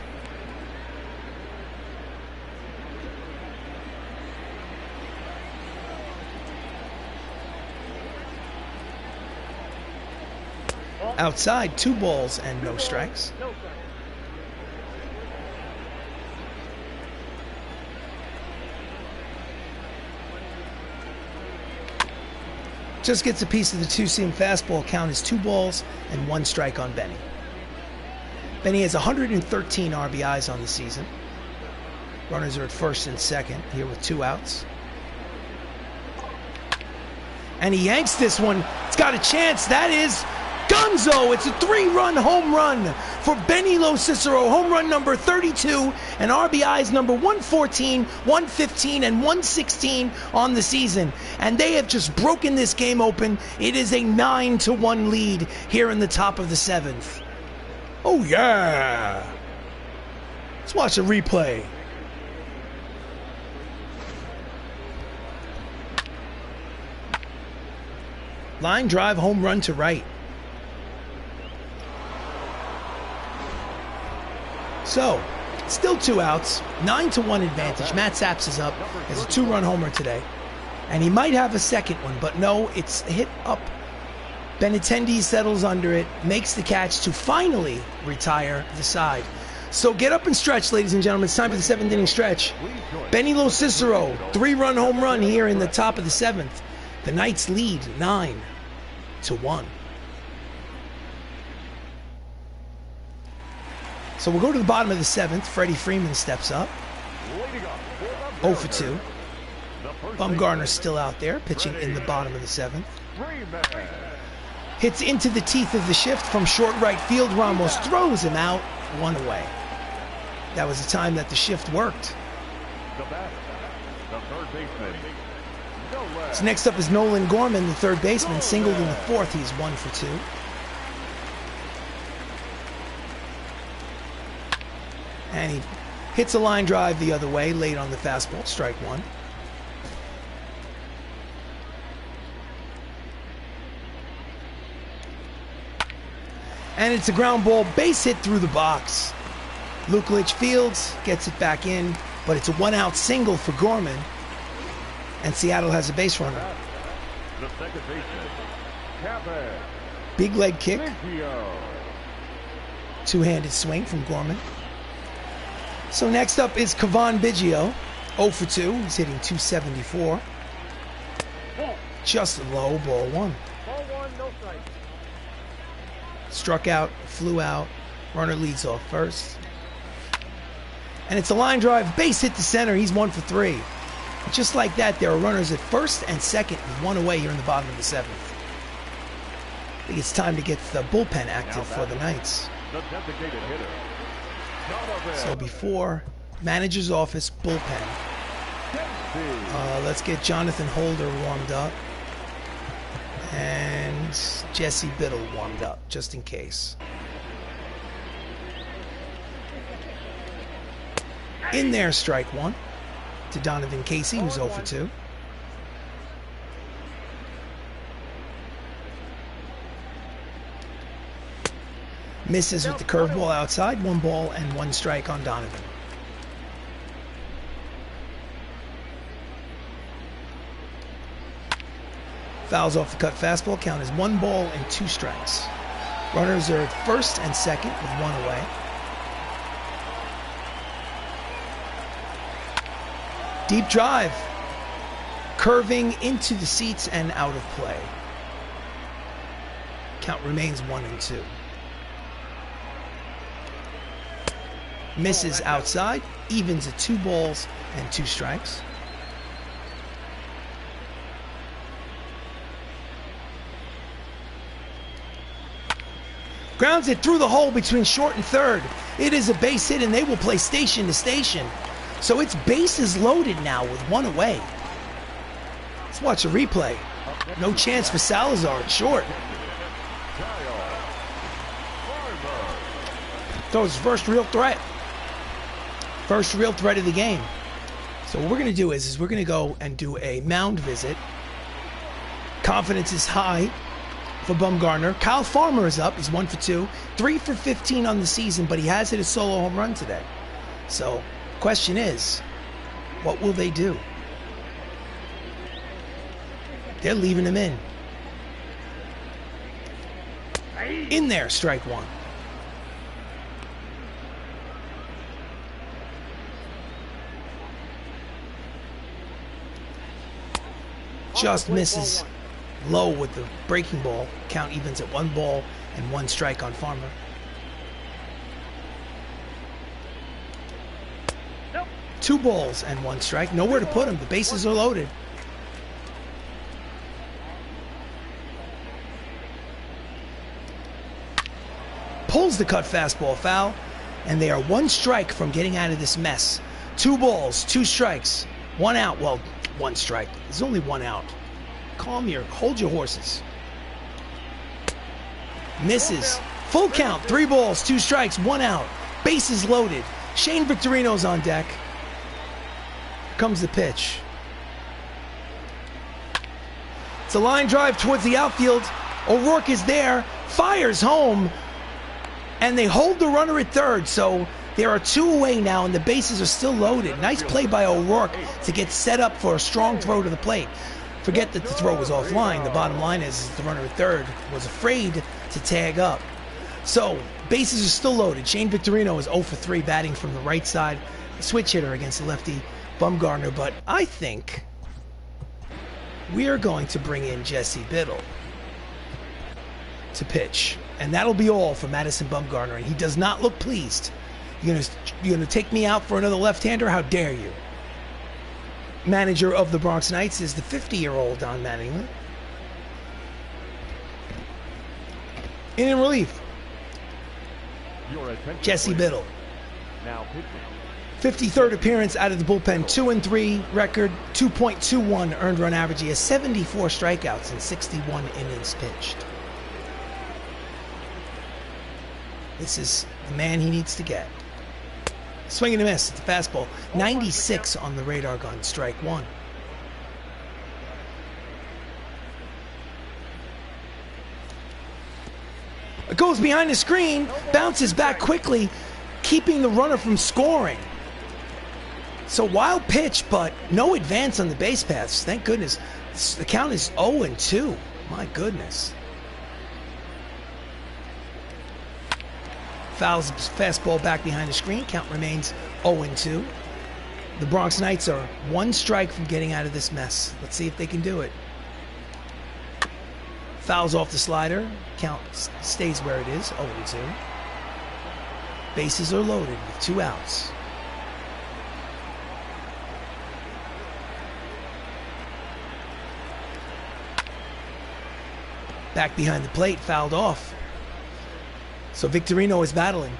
Outside, 2 balls and no strikes. Just gets a piece of the 2-seam fastball. Count is 2 balls and 1 strike on Benny. Benny has 113 RBIs on the season. Runners are at first and second here with 2 outs. And he yanks this one. It's got a chance. That is Gonzo. It's a 3-run home run for Benny LoCicero. Home run number 32 and RBIs number 114, 115, and 116 on the season. And they have just broken this game open. It is a 9-1 lead here in the top of the 7th. Oh, yeah. Let's watch a replay. Line drive, home run to right. So, still 2 outs, 9-1 advantage. Matt Saps is up as a 2-run homer today. And he might have a second one, but no, it's hit up. Benintendi settles under it, makes the catch to finally retire the side. So get up and stretch, ladies and gentlemen. It's time for the 7th inning stretch. Benny LoCicero, 3-run home run here in the top of the 7th. The Knights lead 9-1. So we'll go to the bottom of the 7th. Freddie Freeman steps up. 0 for 2. Bumgarner's still out there, pitching in the bottom of the 7th. Hits into the teeth of the shift from short right field. Ramos throws him out, 1 away. That was the time that the shift worked. Third baseman. No left. So next up is Nolan Gorman, the third baseman, singled in the fourth. He's 1 for 2. And he hits a line drive the other way, late on the fastball, strike 1. And it's a ground ball, base hit through the box. Luke Litchfields gets it back in, but it's a 1-out single for Gorman. And Seattle has a base runner. The second baseman. Kevin. Big leg kick. Millo. Two-handed swing from Gorman. So next up is Kevon Biggio, 0 for 2. He's hitting .274. Just a low, ball 1. Ball 1, no strike. Struck out, flew out. Runner leads off first. And it's a line drive, base hit to center. He's 1 for 3. Just like that, there are runners at first and second with 1 away here in the bottom of the 7th. I think it's time to get the bullpen active for the Knights. The designated hitter. Donovan. So before manager's office, bullpen. Let's get Jonathan Holder warmed up. And Jesse Biddle warmed up, just in case. In there, strike 1 to Donovan Casey, who's 0 for 2. Misses with the curveball outside. 1 ball and 1 strike on Donovan. Fouls off the cut fastball. Count is 1 ball and 2 strikes. Runners are at first and second with 1 away. Deep drive. Curving into the seats and out of play. Count remains 1 and 2. Misses outside. Evens at 2 balls and 2 strikes. Grounds it through the hole between short and third. It is a base hit, and they will play station to station. So it's bases loaded now with 1 away. Let's watch a replay. No chance for Salazar at short. Throws his first real threat. First real threat of the game. So what we're going to do is we're going to go and do a mound visit. Confidence is high for Bumgarner. Kyle Farmer is up. He's 1 for 2. 3 for 15 on the season, but he has hit a solo home run today. So, question is, what will they do? They're leaving him in. In there, strike 1. Just misses low with the breaking ball. Count evens at 1 ball and 1 strike on Farmer. Nope. 2 balls and 1 strike. Nowhere to put him. The bases are loaded. Pulls the cut fastball foul, and they are 1 strike from getting out of this mess. 2 balls, 2 strikes, 1 out. Well, 1 strike. There's only 1 out. Calm your, hold your horses. Misses. Full count. 3 balls, 2 strikes, 1 out. Bases loaded. Shane Victorino's on deck. Here comes the pitch. It's a line drive towards the outfield. O'Rourke is there, fires home, and they hold the runner at third. So there are 2 away now, and the bases are still loaded. Nice play by O'Rourke to get set up for a strong throw to the plate. Forget that the throw was offline. The bottom line is the runner at third was afraid to tag up. So bases are still loaded. Shane Victorino is 0 for 3 batting from the right side. A switch hitter against the lefty Bumgarner. But I think we are going to bring in Jesse Biddle to pitch. And that'll be all for Madison Bumgarner. And he does not look pleased. You're gonna take me out for another left-hander? How dare you? Manager of the Bronx Knights is the 50-year-old Don Mattingly. In relief, Your attention, Jesse please. Biddle. Now pitching. 53rd appearance out of the bullpen, 2-3 record, 2.21 earned run average. He has 74 strikeouts and 61 innings pitched. This is the man he needs to get. Swing and a miss at the fastball. 96 on the radar gun, strike one. It goes behind the screen, bounces back quickly, keeping the runner from scoring. So wild pitch, but no advance on the base paths. Thank goodness. The count is 0-2. My goodness. Fouls fastball back behind the screen. Count remains 0-2. The Bronx Knights are one strike from getting out of this mess. Let's see if they can do it. Fouls off the slider. Count stays where it is, 0-2. Bases are loaded with 2 outs. Back behind the plate, fouled off. So Victorino is battling.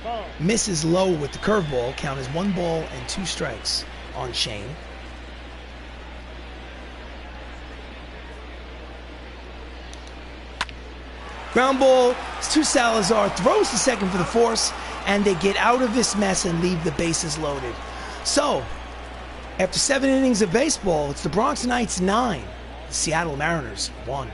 Ball. Misses low with the curveball. Count is 1 ball and 2 strikes on Shane. Ground ball to Salazar, throws to second for the force, and they get out of this mess and leave the bases loaded. So, after 7 innings of baseball, it's the Bronx Knights 9, the Seattle Mariners 1.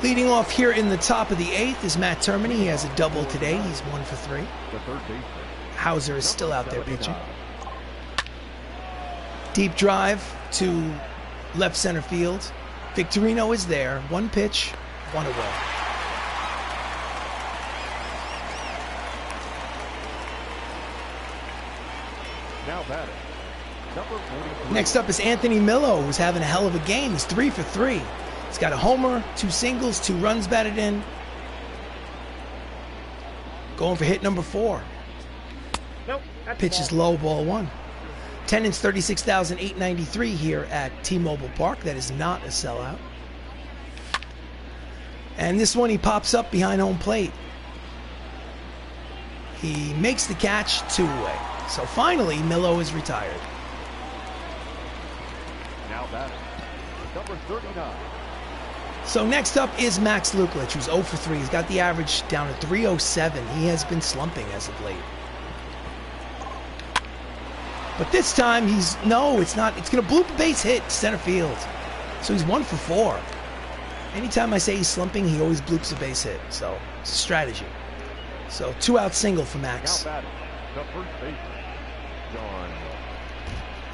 Leading off here in the top of the 8th is Matt Termini. He has a double today. He's 1 for 3. The third baseman. Hauser is still out there pitching. Deep drive to left center field. Victorino is there. 1 pitch, 1 away. Now batting. Number 43. Next up is Anthony Millo, who's having a hell of a game. He's 3 for 3. He's got a homer, 2 singles, 2 runs batted in. Going for hit number 4. Nope. That's Pitch is ball. low, ball 1. Attendance 36,893 here at T-Mobile Park. That is not a sellout. And this one he pops up behind home plate. He makes the catch, 2 away. So finally, Millo is retired. Now batting. Number 39. So next up is Max Luklich, who's 0 for 3. He's got the average down to 307. He has been slumping as of late. But this time it's not. It's going to bloop a base hit center field. So he's 1 for 4. Anytime I say he's slumping, he always bloops a base hit. So it's a strategy. So 2-out single for Max. Now batting. The first baseman. John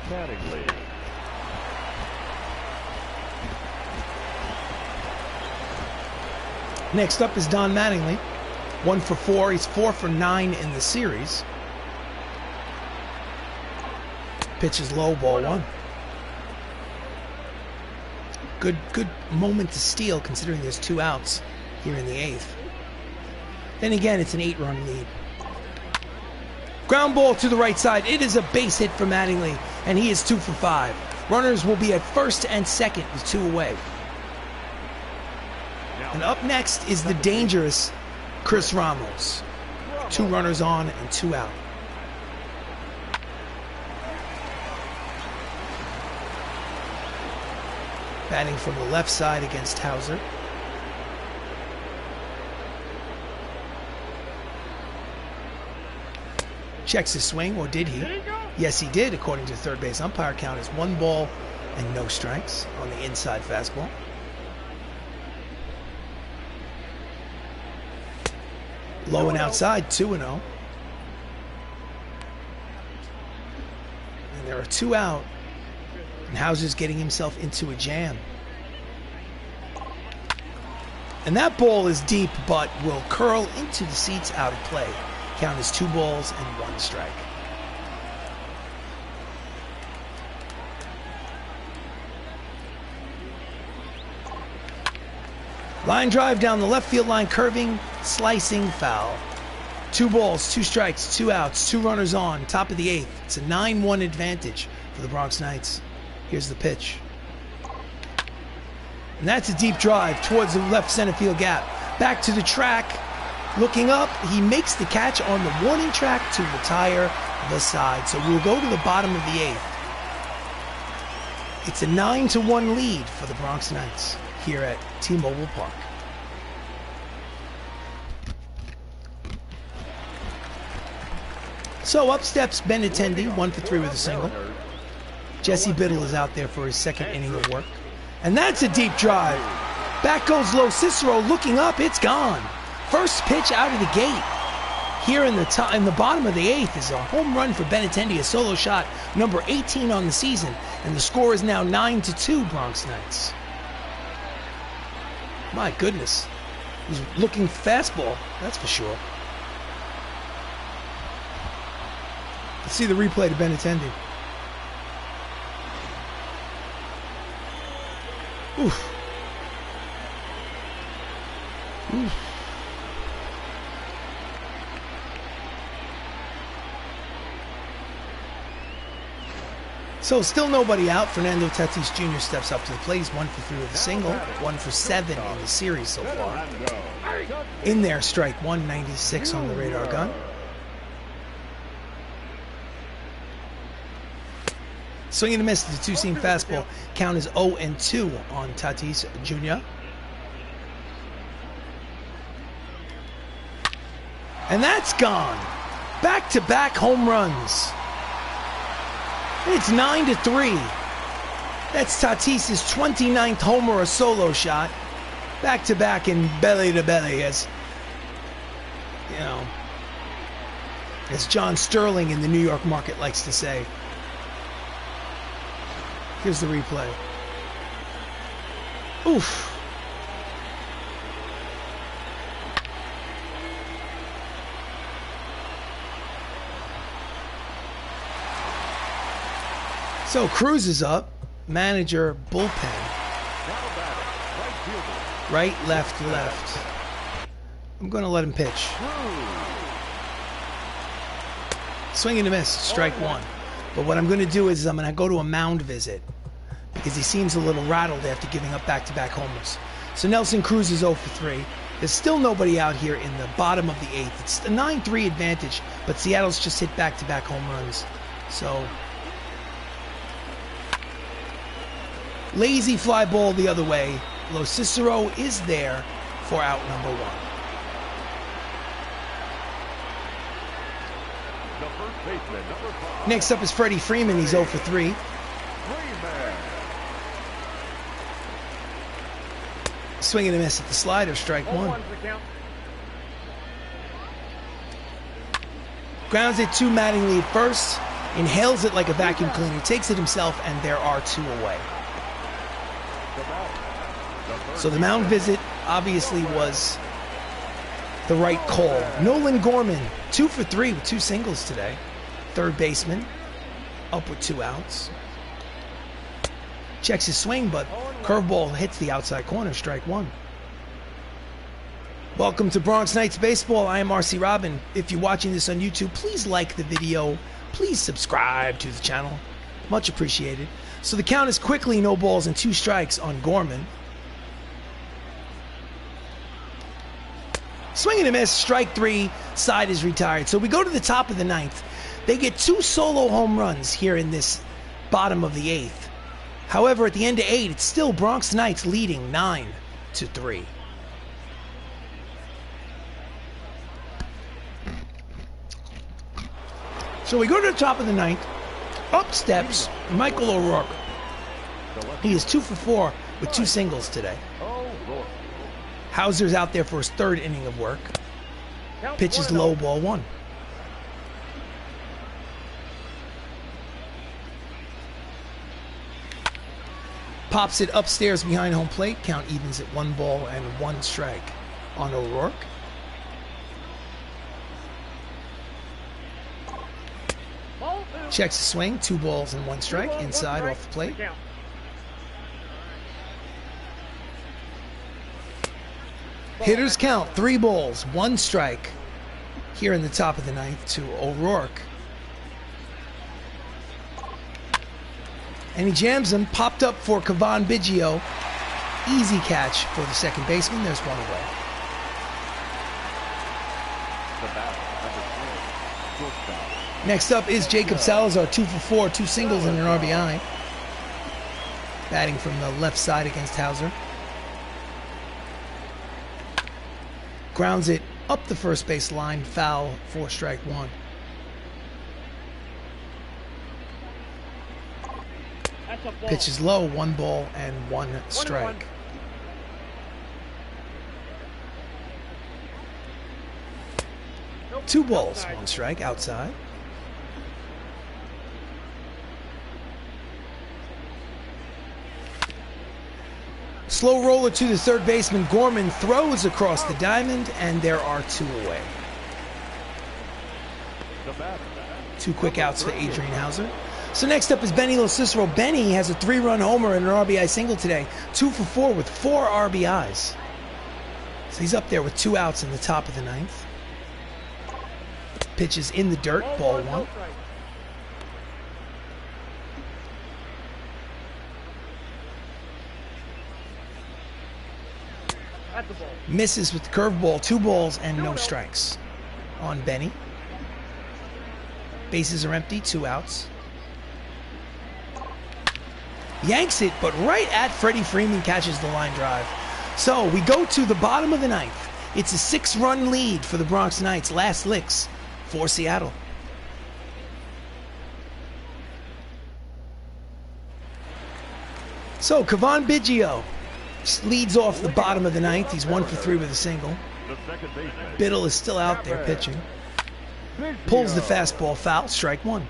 Mattingly. Next up is Don Mattingly. 1 for 4. He's 4 for 9 in the series. Pitch is low, ball 1. Good moment to steal considering there's 2 outs here in the 8th. Then again, it's an 8-run lead. Ground ball to the right side. It is a base hit for Mattingly, and he is 2 for 5. Runners will be at first and second with 2 away. And up next is the dangerous Chris Ramos. 2 runners on and 2 out. Batting from the left side against Hauser. Checks his swing, or did he? Yes, he did, according to the third base umpire count. Is 1 ball and no strikes on the inside fastball. Low and outside, 2-0. And there are 2 out. And Hauser's getting himself into a jam. And that ball is deep, but will curl into the seats out of play. Count is 2 balls and 1 strike. Line drive down the left field line, curving, slicing, foul. 2 balls, 2 strikes, 2 outs, 2 runners on, top of the 8th. It's a 9-1 advantage for the Bronx Knights. Here's the pitch. And that's a deep drive towards the left center field gap. Back to the track. Looking up, he makes the catch on the warning track to retire the side. So we'll go to the bottom of the 8th. It's a 9-1 lead for the Bronx Knights here at T-Mobile Park. So up steps Benintendi, 1 for 3 with a single. Jesse Biddle is out there for his second inning of work. And that's a deep drive. Back goes LoCicero, looking up, it's gone. First pitch out of the gate. Here in the bottom of the 8th is a home run for Benintendi, a solo shot, number 18 on the season. And the score is now 9-2 Bronx Knights. My goodness. He's looking fastball, that's for sure. Let's see the replay to Benintendi. Oof. Oof. So still nobody out. Fernando Tatis Jr. steps up to the plate. He's 1 for 3 with a single, 1 for 7 in the series so far. In there, strike 196 on the radar gun. Swing and a miss to the two-seam fastball. Count is 0-2 on Tatis Jr. And that's gone. Back-to-back home runs. It's 9-3. That's Tatis's 29th homer, a solo shot. Back-to-back and belly-to-belly, as you know, as John Sterling in the New York market likes to say. Here's the replay. Oof. So Cruz is up. Manager bullpen. Right, left, left. I'm going to let him pitch. Swing and a miss. Strike 1. But what I'm going to do is I'm going to go to a mound visit because he seems a little rattled after giving up back-to-back homers. So Nelson Cruz is 0 for 3. There's still nobody out here in the bottom of the 8th. It's a 9-3 advantage, but Seattle's just hit back-to-back home runs. So lazy fly ball the other way. LoCicero is there for out number 1. Next up is Freddie Freeman. He's 0 for 3. Swing and a miss at the slider, strike 1. Grounds it to Mattingly at first, inhales it like a vacuum cleaner, takes it himself, and there are 2 away. So the mound visit obviously was the right call. Nolan Gorman, 2 for 3 with 2 singles today. Third baseman, up with 2 outs. Checks his swing, but curveball hits the outside corner, strike 1. Welcome to Bronx Knights Baseball. I am RC Robin. If you're watching this on YouTube, please like the video. Please subscribe to the channel. Much appreciated. So the count is quickly no balls and 2 strikes on Gorman. Swing and a miss, strike 3, side is retired. So we go to the top of the 9th. They get 2 solo home runs here in this bottom of the 8th. However, at the end of 8, it's still Bronx Knights leading 9-3. So we go to the top of the 9th. Up steps Michael O'Rourke. He is 2 for 4 with 2 singles today. Hauser's out there for his 3rd inning of work. Pitches low, ball 1. Pops it upstairs behind home plate. Count evens at 1 ball and 1 strike on O'Rourke. Checks the swing. 2 balls and 1 strike. Inside off the plate. Hitters count 3 balls, 1 strike here in the top of the 9th to O'Rourke. And he jams him. Popped up for Cavan Biggio. Easy catch for the second baseman. There's one away. Next up is Jacob Salazar, 2 for 4, 2 singles and an RBI. Batting from the left side against Hauser. Grounds it up the first base line, foul for strike one. Pitch is low, 1 ball and 1 strike. Two balls, 1 strike outside. Slow roller to the third baseman. Gorman throws across the diamond, and there are 2 away. 2 quick outs for Adrian Hauser. So next up is Benny LoCicero. Benny has a 3-run homer and an RBI single today. 2 for 4 with 4 RBIs. So he's up there with 2 outs in the top of the 9th. Pitches in the dirt, ball 1. Misses with the curveball, 2 balls and no strikes on Benny. Bases are empty, 2 outs. Yanks it, but right at Freddie Freeman, catches the line drive. So we go to the bottom of the 9th. It's a 6-run lead for the Bronx Knights. Last licks for Seattle. So Cavan Biggio leads off the bottom of the 9th. He's 1 for 3 with a single. Biddle is still out there pitching. Pulls the fastball foul, strike 1.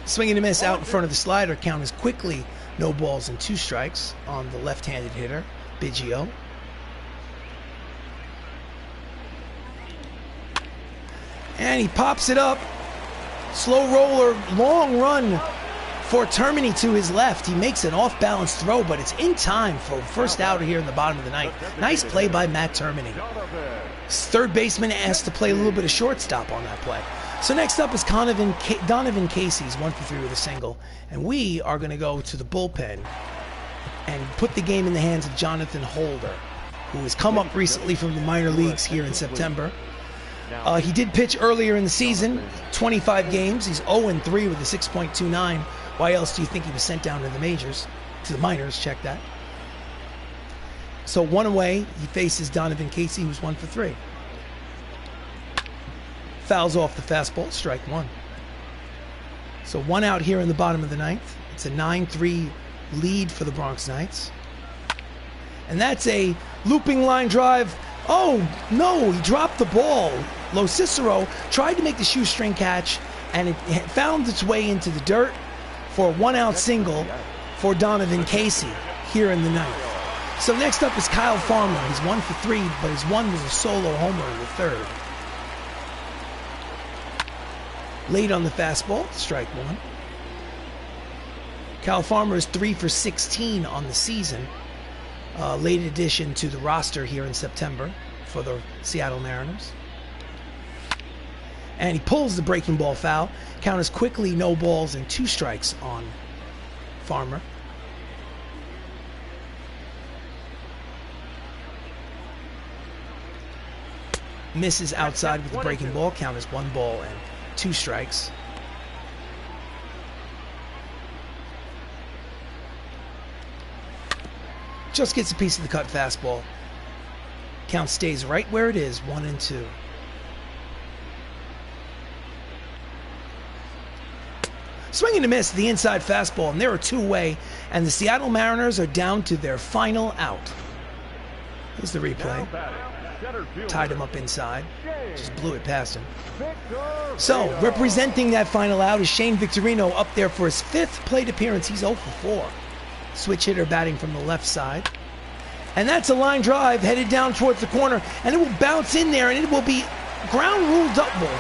Swing and a miss out in front of the slider. Count is quickly no balls and 2 strikes on the left-handed hitter, Biggio. And he pops it up. Slow roller, long run for Termini to his left. He makes an off-balance throw, but it's in time for first out here in the bottom of the 9th. Nice play by Matt Termini. Third baseman asked to play a little bit of shortstop on that play. So next up is Donovan Casey. He's 1 for 3 with a single. And we are going to go to the bullpen and put the game in the hands of Jonathan Holder, who has come up recently from the minor leagues here in September. He did pitch earlier in the season, 25 games. He's 0-3 with a 6.29. Why else do you think he was sent down to the majors, to the minors? Check that. So 1 away, he faces Donovan Casey, who's 1 for 3. Fouls off the fastball, strike 1. So 1 out here in the bottom of the 9th. It's a 9-3 lead for the Bronx Knights. And that's a looping line drive. Oh, no, he dropped the ball. LoCicero tried to make the shoestring catch, and it found its way into the dirt for a 1-out single for Donovan Casey here in the 9th. So next up is Kyle Farmer. He's 1 for 3, but his 1 was a solo homer in the 3rd. Late on the fastball, strike 1. Kyle Farmer is 3 for 16 on the season. Late addition to the roster here in September for the Seattle Mariners. And he pulls the breaking ball foul. Count is quickly no balls and 2 strikes on Farmer. Misses outside with the breaking ball. Count is 1 ball and 2 strikes. Just gets a piece of the cut fastball. Count stays right where it is, 1-2. Swing and a miss, the inside fastball, and there are 2 away, and the Seattle Mariners are down to their final out. Here's the replay. Tied him up inside. Just blew it past him. So, representing that final out is Shane Victorino, up there for his 5th plate appearance. He's 0 for 4. Switch hitter batting from the left side. And that's a line drive headed down towards the corner, and it will bounce in there, and it will be ground rule double,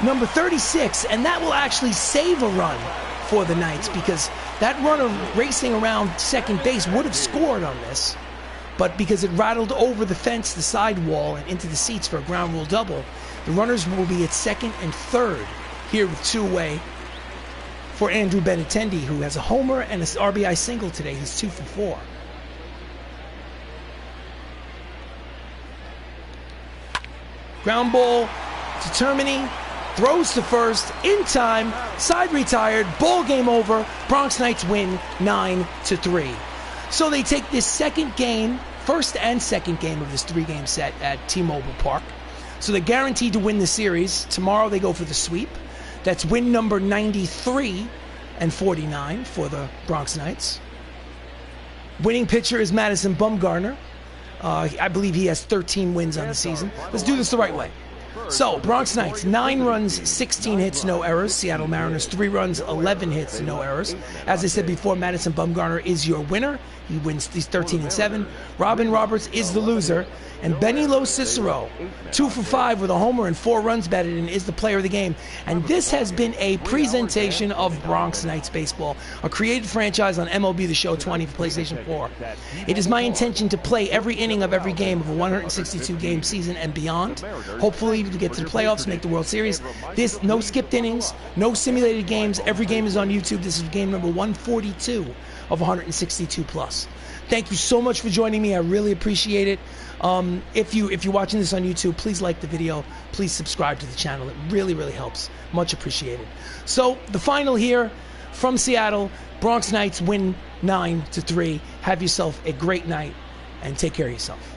number 36, and that will actually save a run for the Knights, because that runner racing around second base would have scored on this. but because it rattled over the fence, the sidewall, and into the seats for a ground rule double, the runners will be at second and third here with 2 away for Andrew Benintendi, who has a homer and an RBI single today. He's 2 for 4. Ground ball to Termini, throws to first, in time, side retired, ball game over. Bronx Knights win 9-3. So they take this second game, first and second game of this 3-game set at T-Mobile Park. So they're guaranteed to win the series. Tomorrow they go for the sweep. That's win number 93 and 49 for the Bronx Knights. Winning pitcher is Madison Bumgarner. I believe he has 13 wins on the season. Let's do this the right way. So, Bronx Knights, 9 runs, 16 hits, no errors. Seattle Mariners, 3 runs, 11 hits, no errors. As I said before, Madison Bumgarner is your winner. He wins these 13-7. Robin Roberts is the loser. And Benny LoCicero, 2 for 5 with a homer and 4 runs batted in, is the player of the game. And this has been a presentation of Bronx Knights baseball, a created franchise on MLB The Show 20 for PlayStation 4. It is my intention to play every inning of every game of a 162-game season and beyond. Hopefully to get to the playoffs, make the World Series. This, no skipped innings, no simulated games. Every game is on YouTube. This is game number 142 of 162 plus. Thank you so much for joining me. I really appreciate it. If you're watching this on YouTube, please like the video. Please subscribe to the channel. It really, really helps. Much appreciated. So the final here from Seattle, Bronx Knights win 9-3. Have yourself a great night and take care of yourself.